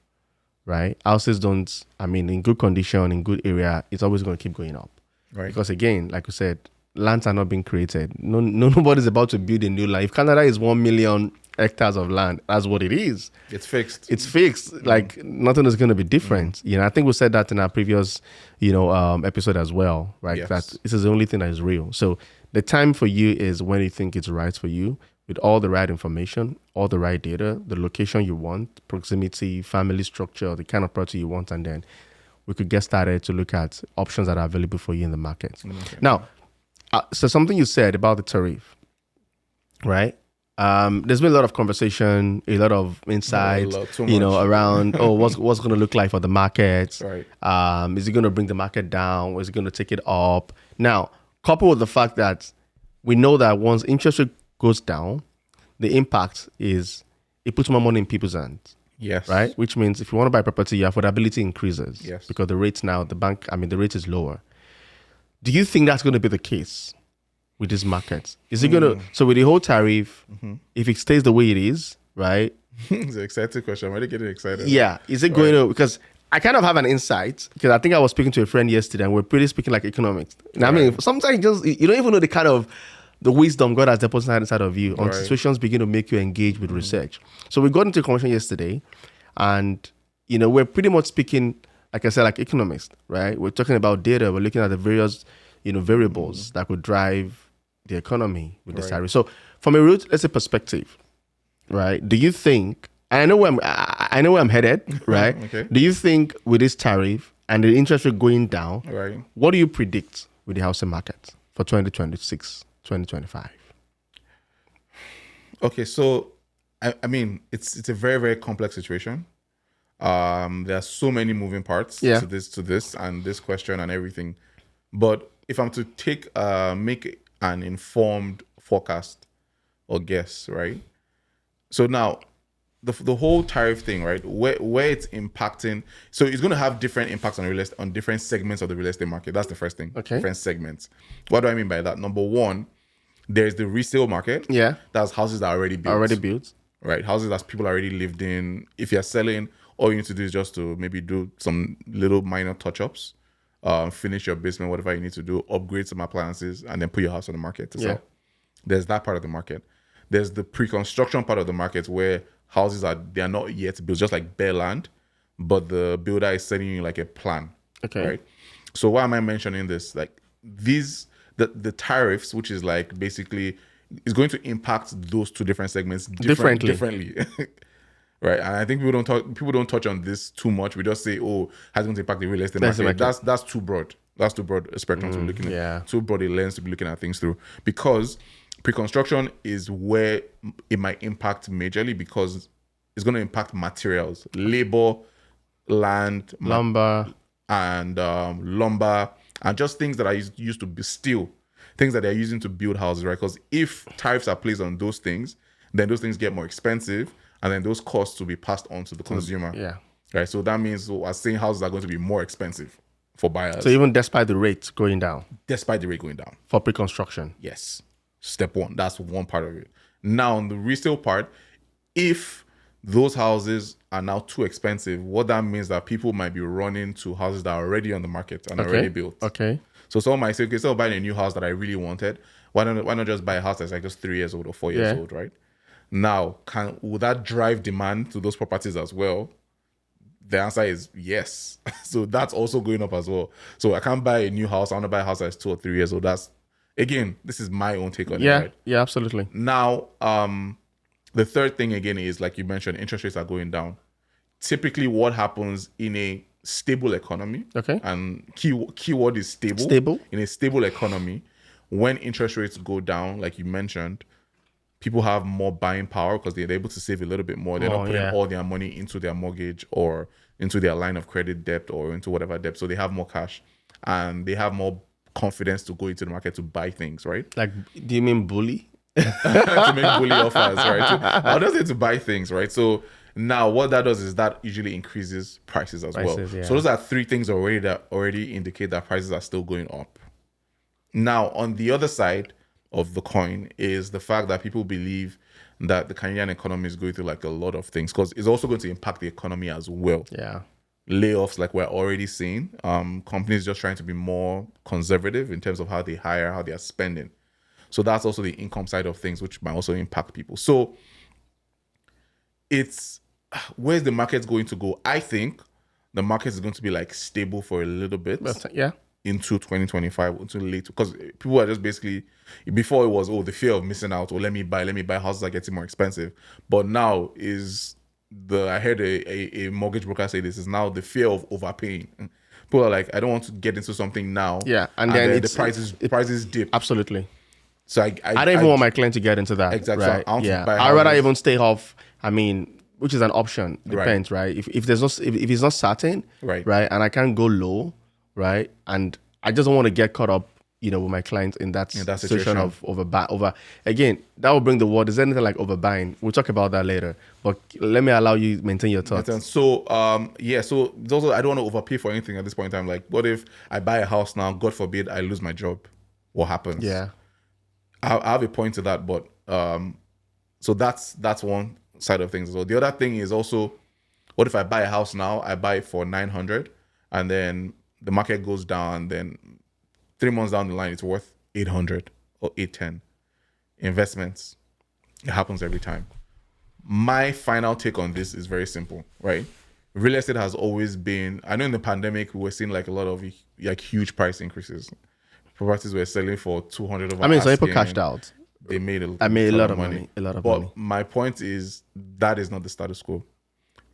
right? Houses in good condition, in good area, it's always going to keep going up. Right. Because again, like we said, lands are not being created. Nobody's about to build a new land. If Canada is 1 million hectares of land, that's what it is. It's fixed. It's fixed. Like nothing is going to be different. I think we said that in our previous, episode as well, right? Yes. That this is the only thing that is real. So the time for you is when you think it's right for you, with all the right information, all the right data, the location you want, proximity, family structure, the kind of property you want, and then we could get started to look at options that are available for you in the market. Okay. Now, so something you said about the tariff, right? There's been a lot of conversation, a lot of insight, around what's going to look like for the market. Right. Is it going to bring the market down? Or is it going to take it up? Now, coupled with the fact that we know that once interest rate goes down, the impact is it puts more money in people's hands. Yes. Right? Which means if you want to buy property, your affordability increases. Yes. Because the rates now, the rate is lower. Do you think that's going to be the case with this market? Is it going to, so with the whole tariff, if it stays the way it is, right? It's an exciting question. I'm already getting excited. Yeah. Is it going to, because I kind of have an insight, because I think I was speaking to a friend yesterday and we're pretty speaking like economics. And I mean, sometimes you don't even know the kind of the wisdom God has deposited inside of you on situations begin to make you engage with research. So we got into a conversation yesterday and, we're pretty much speaking, like I said, like economists, right? We're talking about data. We're looking at the various, variables that could drive the economy with the Right. tariff. So from a root, let's say perspective, right? Do you think? And I know where I know where I'm headed, right? Okay. Do you think with this tariff and the interest rate going down, Right. what do you predict with the housing market for 2026, 2025? Okay, so I mean it's a very, very complex situation. There are so many moving parts Yeah. to this and this question and everything. But if I'm to make an informed forecast or guess, right? So now the whole tariff thing, right? Where it's impacting, so it's going to have different impacts on real estate, on different segments of the real estate market. That's the first thing. Okay. Different segments. What do I mean by that? Number one, there's the resale market. Yeah. That's houses that are already built. Already built. Right? Houses that people already lived in. If you're selling, all you need to do is just to maybe do some little minor touch-ups, finish your basement, whatever you need to do, upgrade some appliances, and then put your house on the market to Yeah. sell. There's that part of the market. There's the pre-construction part of the market where houses they are not yet built, just like bare land, but the builder is sending you like a plan. Okay. Right. So why am I mentioning this? Like the tariffs, which is like basically is going to impact those two different segments differently. Right. And I think people don't touch on this too much. We just say, oh, how it's going to impact the real estate market. That's too broad. That's too broad a spectrum to be looking at. Too broad a lens to be looking at things through. Because pre-construction is where it might impact majorly, because it's going to impact materials, labor, land, Lumber. and lumber, and just things that are used to be steel, things that they're using to build houses, right? Because if tariffs are placed on those things, then those things get more expensive, and then those costs will be passed on to the consumer. Yeah. Right. So that means we're saying houses are going to be more expensive for buyers. So even despite the rate going down despite the rate going down. for pre-construction. Yes. Step one. That's one part of it. Now, on the resale part, if those houses are now too expensive, what that means that people might be running to houses that are already on the market and already built. Okay. So someone might say, okay, instead of buying a new house that I really wanted, why not just buy a house that's like just 3 years old or 4 years old, right? Now, will that drive demand to those properties as well? The answer is yes. So that's also going up as well. So I can't buy a new house. I want to buy a house that's 2 or 3 years old. That's, again, this is my own take on it, right? Yeah, absolutely. Now, the third thing again is, like you mentioned, interest rates are going down. Typically, what happens in a stable economy, Okay. and keyword is stable. Stable. In a stable economy, when interest rates go down, like you mentioned, people have more buying power because they're able to save a little bit more. They're not putting all their money into their mortgage or into their line of credit debt or into whatever debt. So they have more cash and they have more confidence to go into the market to buy things, right? Like, do you mean bully? To make bully offers, right? I'll just say to buy things, right? So now what that does is that usually increases prices as well. Yeah. So those are three things that already indicate that prices are still going up. Now, on the other side of the coin is the fact that people believe that the Canadian economy is going through like a lot of things, because it's also going to impact the economy as well. Yeah. Layoffs, like we're already seeing, companies just trying to be more conservative in terms of how they hire, how they are spending. So that's also the income side of things, which might also impact people. So it's, where's the market going to go? I think the market is going to be like stable for a little bit. Yeah. Into 2025, until late, because people are just basically, before it was, the fear of missing out, or let me buy, houses are getting more expensive. But now I heard a mortgage broker say this, is now the fear of overpaying. People are like, I don't want to get into something now. Yeah. And then the prices dip. Absolutely. So I don't even want my client to get into that. Exactly. Right? So I'd rather even stay off. I mean, which is an option. Depends, right? If there's no, if it's not certain, right, and I can't go low, right, and I just don't want to get caught up, with my clients in that situation of over. Again, that will bring the word. Is there anything like overbuying? We'll talk about that later. But let me allow you maintain your thoughts. So, so also, I don't want to overpay for anything at this point in time. Like, what if I buy a house now? God forbid, I lose my job. What happens? Yeah. I have a point to that, but so that's one side of things. So the other thing is also, what if I buy a house now? I buy it for 900, and then the market goes down. Then 3 months down the line, it's worth 800 or 810. Investments, it happens every time. My final take on this is very simple, right? Real estate has always been. I know in the pandemic we were seeing like a lot of like huge price increases. properties were selling for 200 over I mean, some people cashed asking. out. They made I made a ton lot of of money. A lot of But money. my point is that is not the status quo.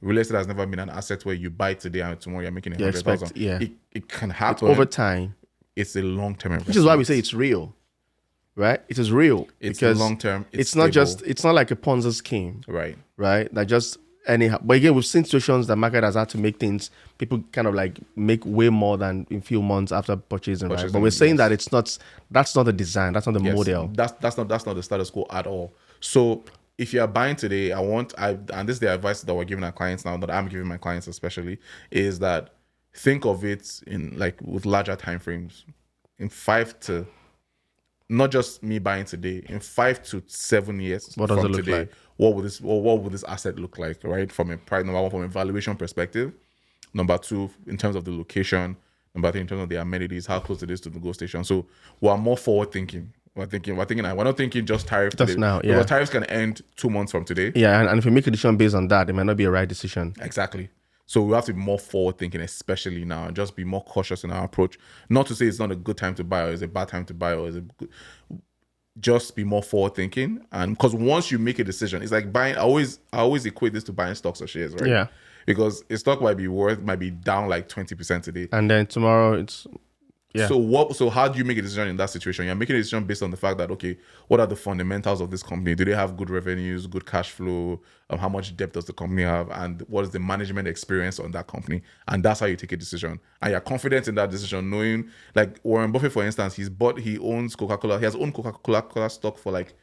Real estate has never been an asset where you buy today and tomorrow you're making You 100,000. expect, yeah. It can happen. Over time, It's a long-term investment. which is why we say it's real, right? It is real It's because long-term. It's not stable. just. It's not like a Ponzi scheme, Right. right? That just anyhow. But again, we've seen situations that market has had to make things. People kind of like make way more than in few months after purchasing, right? But we're saying that it's not. That's not the design. That's not the model. That's not the status quo at all. So if you are buying today, and this is the advice that we're giving our clients now, that I'm giving my clients especially, is that think of it in like with larger time frames, in 5 to, not just me buying today, in 5 to 7 years What does from it look today, like? what would this asset look like, right? From a price, number one, from a valuation perspective. Number two, in terms of the location. Number three, in terms of the amenities, how close it is to the GO station. So we're more forward thinking. We're not thinking just tariff Just today. now, yeah. Because tariffs can end 2 months from today. Yeah, and if you make a decision based on that, it might not be a right decision. Exactly. So we have to be more forward thinking, especially now, and just be more cautious in our approach. Not to say it's not a good time to buy or it's a bad time to buy or is it good. Just be more forward thinking. And because once you make a decision, it's like buying. I always equate this to buying stocks or shares, right? Yeah. Because a stock might be down like 20% today. And then tomorrow it's yeah. So how do you make a decision in that situation? You're making a decision based on the fact that, okay, what are the fundamentals of this company? Do they have good revenues, good cash flow? How much debt does the company have? And what is the management experience on that company? And that's how you take a decision. And you're confident in that decision, knowing, like Warren Buffett, for instance, he owns Coca-Cola. He has owned Coca-Cola stock for like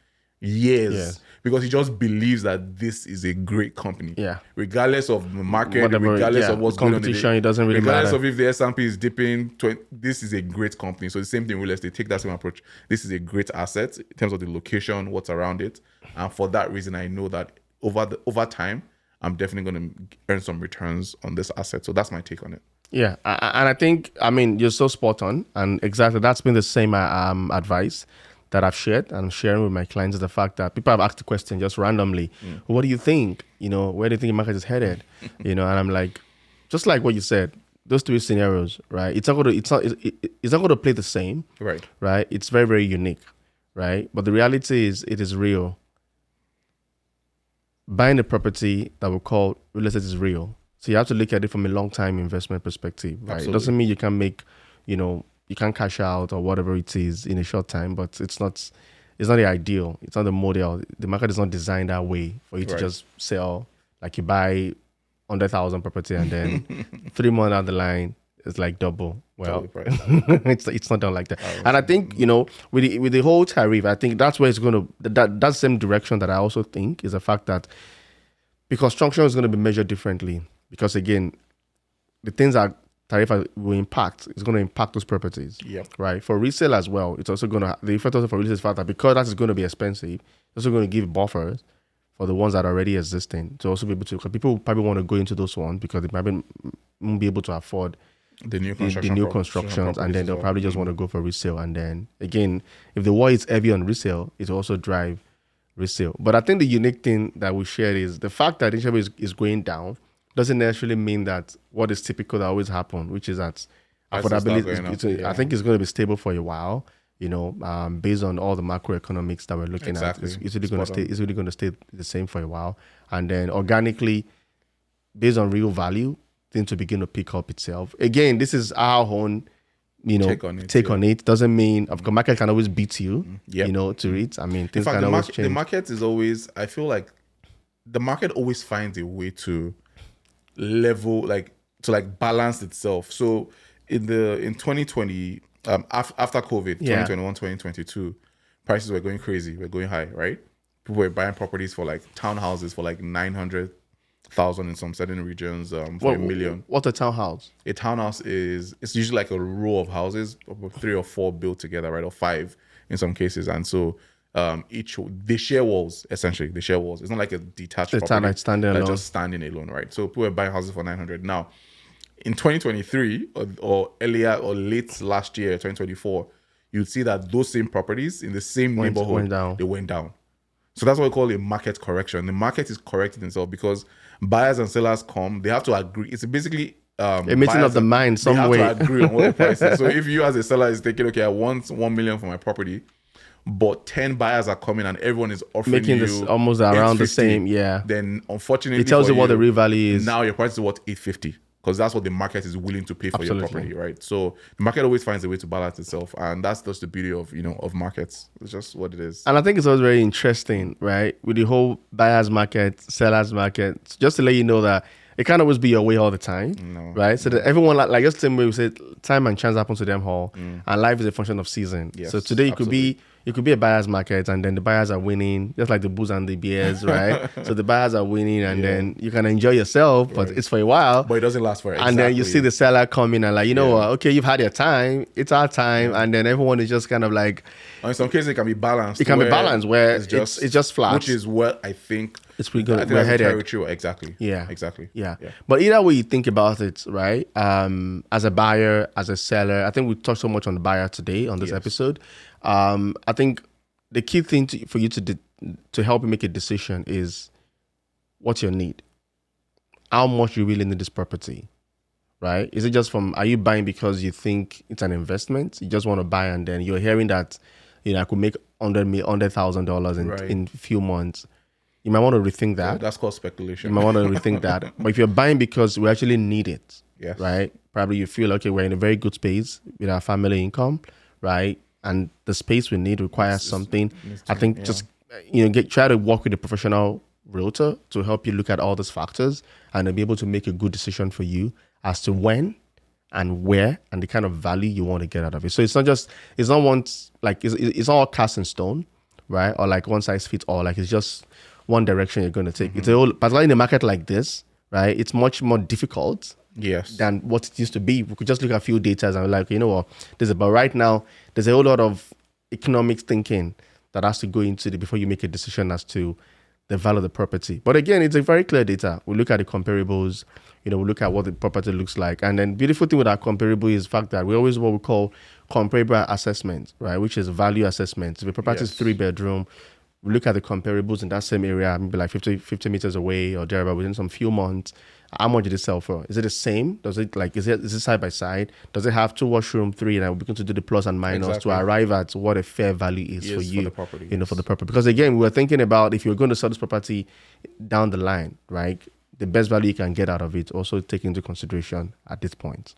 years because he just believes that this is a great company. Yeah. Regardless of the market, Whatever, regardless yeah, of what's the going on competition, today, it doesn't really regardless matter. of if the S&P is dipping, this is a great company. So the same thing, real estate, take that same approach. This is a great asset in terms of the location, what's around it, and for that reason, I know that over time, I'm definitely going to earn some returns on this asset. So that's my take on it. Yeah, and I think, I mean, you're so spot on, and exactly that's been the same advice that I've shared and I'm sharing with my clients, is the fact that people have asked the question just randomly, what do you think? You know, where do you think the market is headed? You know, and I'm like, just like what you said, those three scenarios, right? It's not going to play the same, Right. right? It's very, very unique, right? But the reality is, it is real. Buying a property that we call real estate is real. So you have to look at it from a long-time investment perspective, right? Absolutely. It doesn't mean you can make, you can't cash out or whatever it is in a short time, but it's not the ideal. It's not the model. The market is not designed that way for you to Right. just sell, like you buy 100,000 property and then 3 months down the line, it's like double. Well, it's not done like that. And I think, with the whole tariff, I think that's where it's going to, that same direction that I also think is the fact that, because construction is going to be measured differently. Because again, the things that tariff will impact is going to impact those properties. Yep. Right. For resale as well, it's also going to, the effect also for resale is the fact that because that is going to be expensive, it's also going to give buffers for the ones that are already existing to also be able to, because people probably want to go into those ones because they probably won't be able to afford The new constructions, and then they'll probably just want to go for resale. And then again, if the war is heavy on resale, it will also drive resale. But I think the unique thing that we share is the fact that interest rate is going down doesn't necessarily mean that what is typical that always happen, which is that affordability. I think it's going to be stable for a while. Based on all the macroeconomics that we're looking at, it's really going to stay. It's really going to stay the same for a while, and then organically, based on real value, things to begin to pick up itself. Again, this is our own, take on it. Doesn't mean the market can always beat you, to it. I mean, things can always change. The market is always, I feel like the market always finds a way to level, to balance itself. So in 2020, after COVID, 2021, 2022, prices were going crazy. We're going high, right? People were buying properties for townhouses for 900,000 in some certain regions, for $1 million. What's a townhouse? A townhouse it's usually like a row of houses, 3 or 4 built together, right, or 5 in some cases, and so they share walls. Essentially, they share walls. It's not like a detached property. It's standing alone. Just standing alone, right? So people were buying houses for 900. Now, in 2023 or earlier or late last year, 2024, you'd see that those same properties in the same neighborhood they went down. So that's what we call a market correction. The market is correcting itself because buyers and sellers they have to agree. It's basically A meeting of buyers the mind they some have way. to agree on what the price is. So if you as a seller is thinking, okay, I want 1 million for my property, but 10 buyers are coming and everyone is offering Making you this almost around the 850, same, yeah. then unfortunately It tells for you what the real value is. now your price is what 850, because that's what the market is willing to pay for your Absolutely. property, right? So the market always finds a way to balance itself, and that's just the beauty of of markets. It's just what it is. And I think it's always very interesting, right? With the whole buyer's market, seller's market, just to let you know that it can't always be your way all the time, right? So that everyone, like just the same way we said, time and chance happen to them all, and life is a function of season. Yes, So today absolutely. it could be a buyer's market, and then the buyers are winning, just like the booze and the beers, right? So the buyers are winning, and then you can enjoy yourself, but it's for a while. But it doesn't last forever. And then you see the seller coming and like, you know what? Okay, you've had your time. It's our time, and then everyone is just kind of like, And in some cases, it can be balanced. it can be balanced where it's just flat. Which is what I think. It's pretty good. I think We're that's headed. territory. Exactly. Yeah. Exactly. Yeah. But either way you think about it, right? As a buyer, as a seller, I think we talked so much on the buyer today on this episode. I think the key thing for you to help you make a decision is what's your need? How much you really need this property, right? Is it just are you buying because you think it's an investment? You just want to buy and then you're hearing that, I could make $100,000 in a few months. You might want to rethink that. That's called speculation. You might want to rethink that. But if you're buying because we actually need it, Yes. right? Probably you feel, okay, we're in a very good space with our family income, right? And the space we need requires something. I think just, try to work with a professional realtor to help you look at all these factors and then be able to make a good decision for you as to when and where and the kind of value you want to get out of it. So it's not it's not all cast in stone, right? Or like one size fits all. Like it's just one direction you're going to take. It's particularly in a market like this, right? It's much more difficult than what it used to be. We could just look at a few data and we're like, you know what, but right now there's a whole lot of economics thinking that has to go into it before you make a decision as to the value of the property. But again, it's a very clear data. We look at the comparables, we look at what the property looks like. And then beautiful thing with our comparable is the fact that we always what we call comparable assessment, right? Which is value assessment. If the property is 3-bedroom, we look at the comparables in that same area, maybe like 50 meters away or thereabout within some few months. How much did it sell for? Is it the same? Is it side by side? Does it have 2 washroom, 3? And we're going to do the plus and minus to arrive at what a fair value is for you, for the property, for the property. Because again, we were thinking about if you're going to sell this property down the line, right? The best value you can get out of it also take into consideration at this point.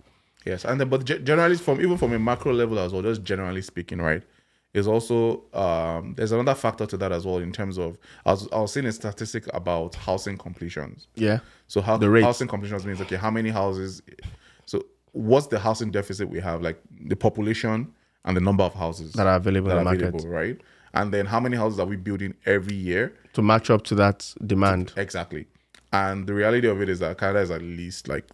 Yes, and then, but generally, even from a macro level as well, just generally speaking, right? Is also there's another factor to that as well in terms of I was seeing a statistic about housing completions. Yeah. So how The rates. housing completions means how many houses? So what's the housing deficit we have? Like the population and the number of houses that are available in the market, right? And then how many houses are we building every year to match up to that demand? Exactly. And the reality of it is that Canada is at least like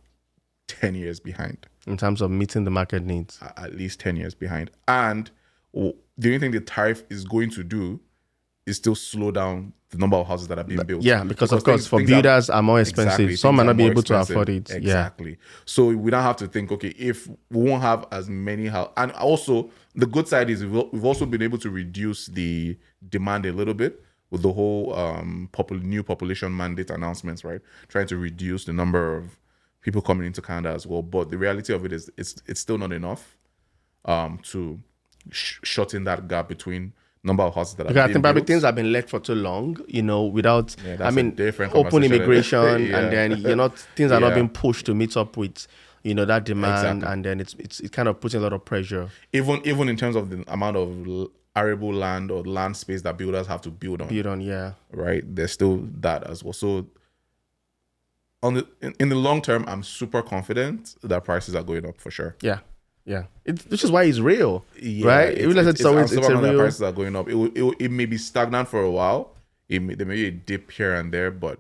10 years behind in terms of meeting the market needs. At least 10 years behind. And the only thing the tariff is going to do is still slow down the number of houses that are being built. Yeah, because of course, for builders are more expensive. Exactly, some might not be able expensive. to afford it. Exactly. So we don't have to think, okay, if we won't have as many houses. And also, the good side is we've also been able to reduce the demand a little bit with the whole new population mandate announcements, right? Trying to reduce the number of people coming into Canada as well. But the reality of it is it's still not enough to shorten that gap between number of houses that are being I think probably built. things have been left for too long, without different open immigration Yeah. and then things are not being pushed to meet up with that demand, and then it's kind of putting a lot of pressure. Even in terms of the amount of arable land or land space that builders have to build on. Yeah. Right. There's still that as well. So in the long term, I'm super confident that prices are going up for sure. Yeah. Yeah, which is why it's real, right? Even as it's always a real. Prices are going up. It may be stagnant for a while. There may be a dip here and there, but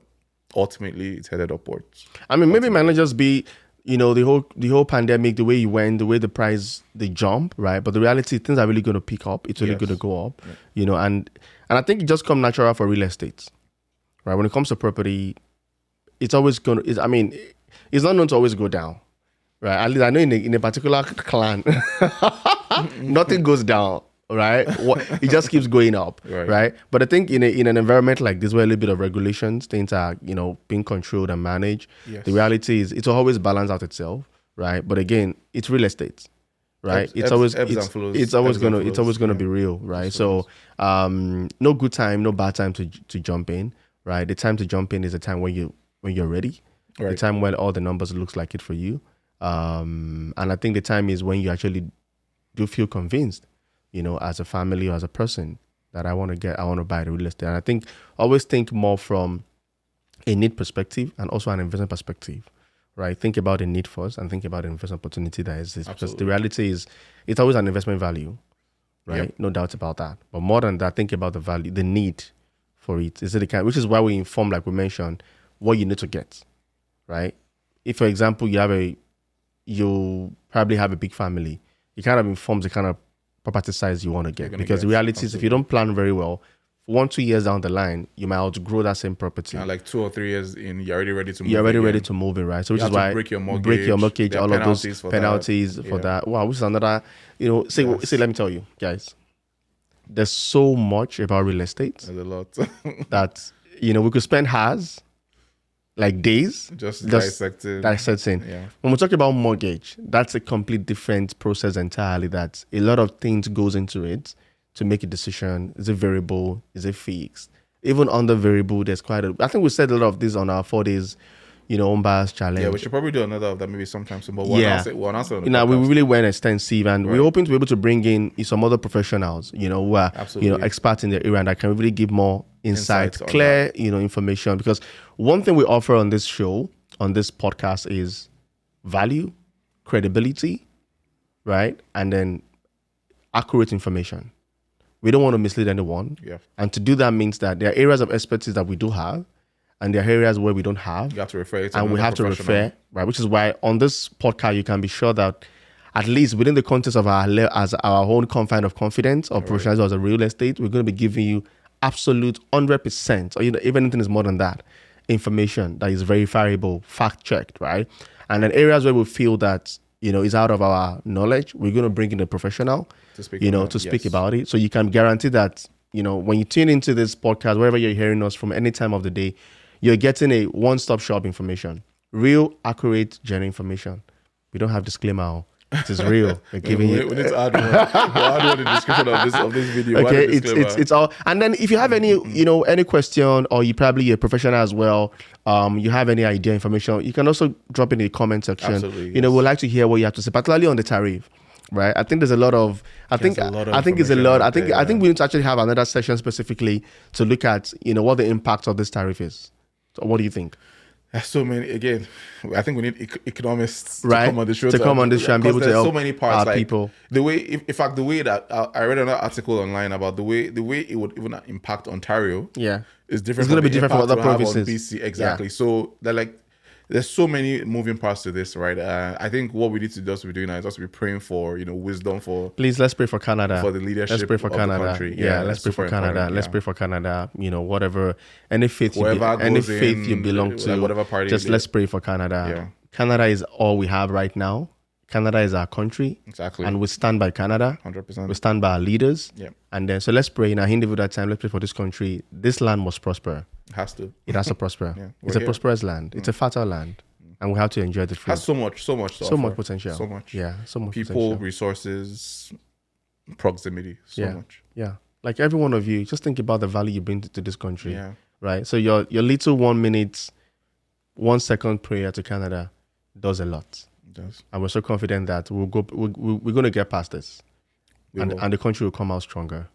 ultimately it's headed upwards. I mean, maybe it might not just be the whole pandemic, the way it went, the way the price they jump, right? But the reality, things are really going to pick up. It's really going to go up, and I think it just comes natural for real estate, right? When it comes to property, it's always going to. I mean, it's not known to always go down. Right, at least I know in a particular clan, nothing goes down. right? It just keeps going up, Right. right? But I think in an environment like this where a little bit of regulations, things are, being controlled and managed, Yes. the reality is it's always balance out itself, right? But again, it's real estate, right? It's always ebbs and flows. it's always Ebbs and gonna it's always flows, gonna yeah. be real, right? Just So no good time, no bad time to jump in, right? The time to jump in is the time when you're ready, the Right. time when all the numbers looks like it for you, and I think the time is when you actually do feel convinced, as a family or as a person that I want to buy the real estate. And I think always think more from a need perspective and also an investment perspective, right? Think about the need first and think about the investment opportunity that exists. Because the Absolutely. reality is it's always an investment value, right? Yep. No doubt about that. But more than that, think about the value, the need for it. Is it the kind, which is why we inform, like we mentioned, what you need to get, right? If, for example, you probably have a big family, it kind of informs the kind of property size you want to get. Because the reality is, if you don't plan very well, 1-2 years down the line, you might outgrow that same property. And like 2 or 3 years in, you're already ready to move. You're already again. ready to move it, right? So which You is have to why break your mortgage. There are all of those penalties for penalties that. for Yeah. that. Wow, which is another, say, Yes. let me tell you, guys, there's so much about real estate There's a lot. that, we could spend hours, like days, Just dissecting. Yeah. When we talk about mortgage, that's a complete different process entirely. That a lot of things goes into it to make a decision. Is it variable? Is it fixed? Even under variable, there's I think we said a lot of this on our 4 days, home buyers challenge. Yeah, we should probably do another of that maybe sometime soon. But we'll announce it on the we podcast. really went extensive, and we're hoping to be able to bring in some other professionals, who are Absolutely. experts in the area and that can really give more insight, Insights on clear information. Because one thing we offer on this show, on this podcast, is value, credibility, right, and then accurate information. We don't want to mislead anyone. Yeah. And to do that means that there are areas of expertise that we do have, and there are areas where we don't have. You have to refer it to And we another have to professional. refer, right? Which is why on this podcast, you can be sure that at least within the context of our own confine of confidence or professionalism as a real estate, we're going to be giving you absolute 100%, or even anything is more than that, information that is verifiable, fact-checked, right? And then areas where we feel that, is out of our knowledge, we're going to bring in a professional To speak speak about it. So you can guarantee that, when you tune into this podcast, wherever you're hearing us from any time of the day, you're getting a one-stop shop information, real, accurate, genuine information. We don't have disclaimer. It is real. We're giving we you. need to add one. We'll add one in the description of this video. We'll Okay, add a disclaimer. it's all. And then if you have any, any question, or you probably a professional as well, you have any idea, information, you can also drop in the comment section. Absolutely, We'd like to hear what you have to say, particularly on the tariff. Right, I think there's a lot of. I think it's a information lot. out there, I think we need to actually have another session specifically to look at what the impact of this tariff is. So what do you think? There's so many. Again, I think we need economists Right, to come on the show to come on this show and be able to there's help so many parts, our like people. The way, in fact, the way that I read another article online about the way it would even impact Ontario. Yeah, is different. It's going to be the different from impact other it will have on provinces. BC, exactly. So they're like, there's so many moving parts to this, right? I think what we need to just be doing now is just be praying for wisdom for. Please, let's pray for Canada. For the leadership let's pray for of the Canada. country. Yeah, Yeah, let's pray for super Canada. important, Let's yeah. pray for Canada. Whatever, any faith you Whoever belong goes to, in, whatever party just they- let's pray for Canada. Yeah. Canada is all we have right now. Canada is our country, Exactly. and we stand by Canada. 100%. We stand by our leaders. Yeah. And then, so let's pray in our individual time. Let's pray for this country. This land must prosper. It has to. It has to prosper. Yeah, It's we're a here. prosperous land. It's a fertile land, and we have to enjoy the fruit. Has so much to So much offer. potential. So much. Yeah, so much People, potential. resources, proximity. So Yeah. much. Yeah. Like every one of you, just think about the value you bring to this country. Yeah. Right? So your little 1 minute, 1 second prayer to Canada does a lot. It does. And we're so confident that we're going to get past this. We And, will. and the country will come out stronger,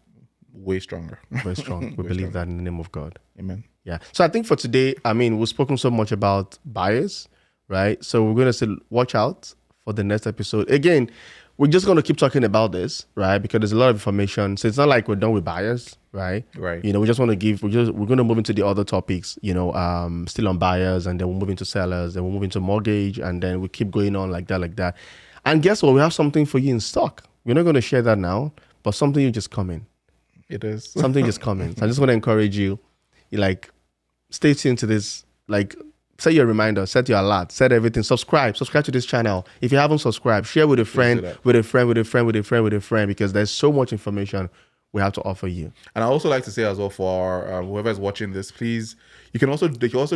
Way stronger. very strong. We Way believe stronger. that in the name of God. Amen. Yeah. So I think for today, we've spoken so much about buyers, right? So we're going to say, watch out for the next episode. Again, we're just going to keep talking about this, right? Because there's a lot of information. So it's not like we're done with buyers, right? Right. We just want to we're going to move into the other topics, still on buyers, and then we'll move into sellers, then we'll move into mortgage, and then we keep going on like that. And guess what? We have something for you in stock. We're not going to share that now, but something you just come in. It is. Something just coming. So I just want to encourage you, stay tuned to this, set your reminder, set your alert, set everything. Subscribe to this channel. If you haven't subscribed, share with a friend, do that. with a friend, with a friend, with a friend, with a friend, because there's so much information we have to offer you. And I also like to say as well for whoever is watching this, please, they can also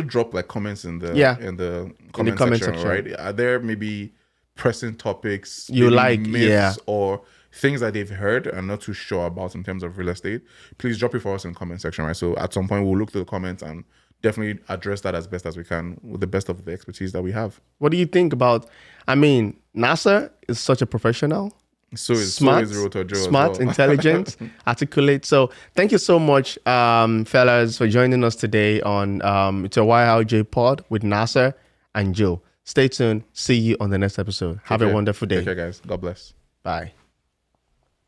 drop like comments in the comment section, right? Are there maybe pressing topics You maybe like, myths or things that they've heard and not too sure about in terms of real estate? Please drop it for us in the comment section, right? So at some point we'll look through the comments and definitely address that as best as we can with the best of the expertise that we have. What do you think about? I mean, NASA is such a professional. So is Realtor Joe smart, as well. intelligent, articulate. So thank you so much, fellas, for joining us today on it's a YLJ pod with Nasser and Joe. Stay tuned. See you on the next episode. Have a wonderful day. Take care, guys. God bless. Bye.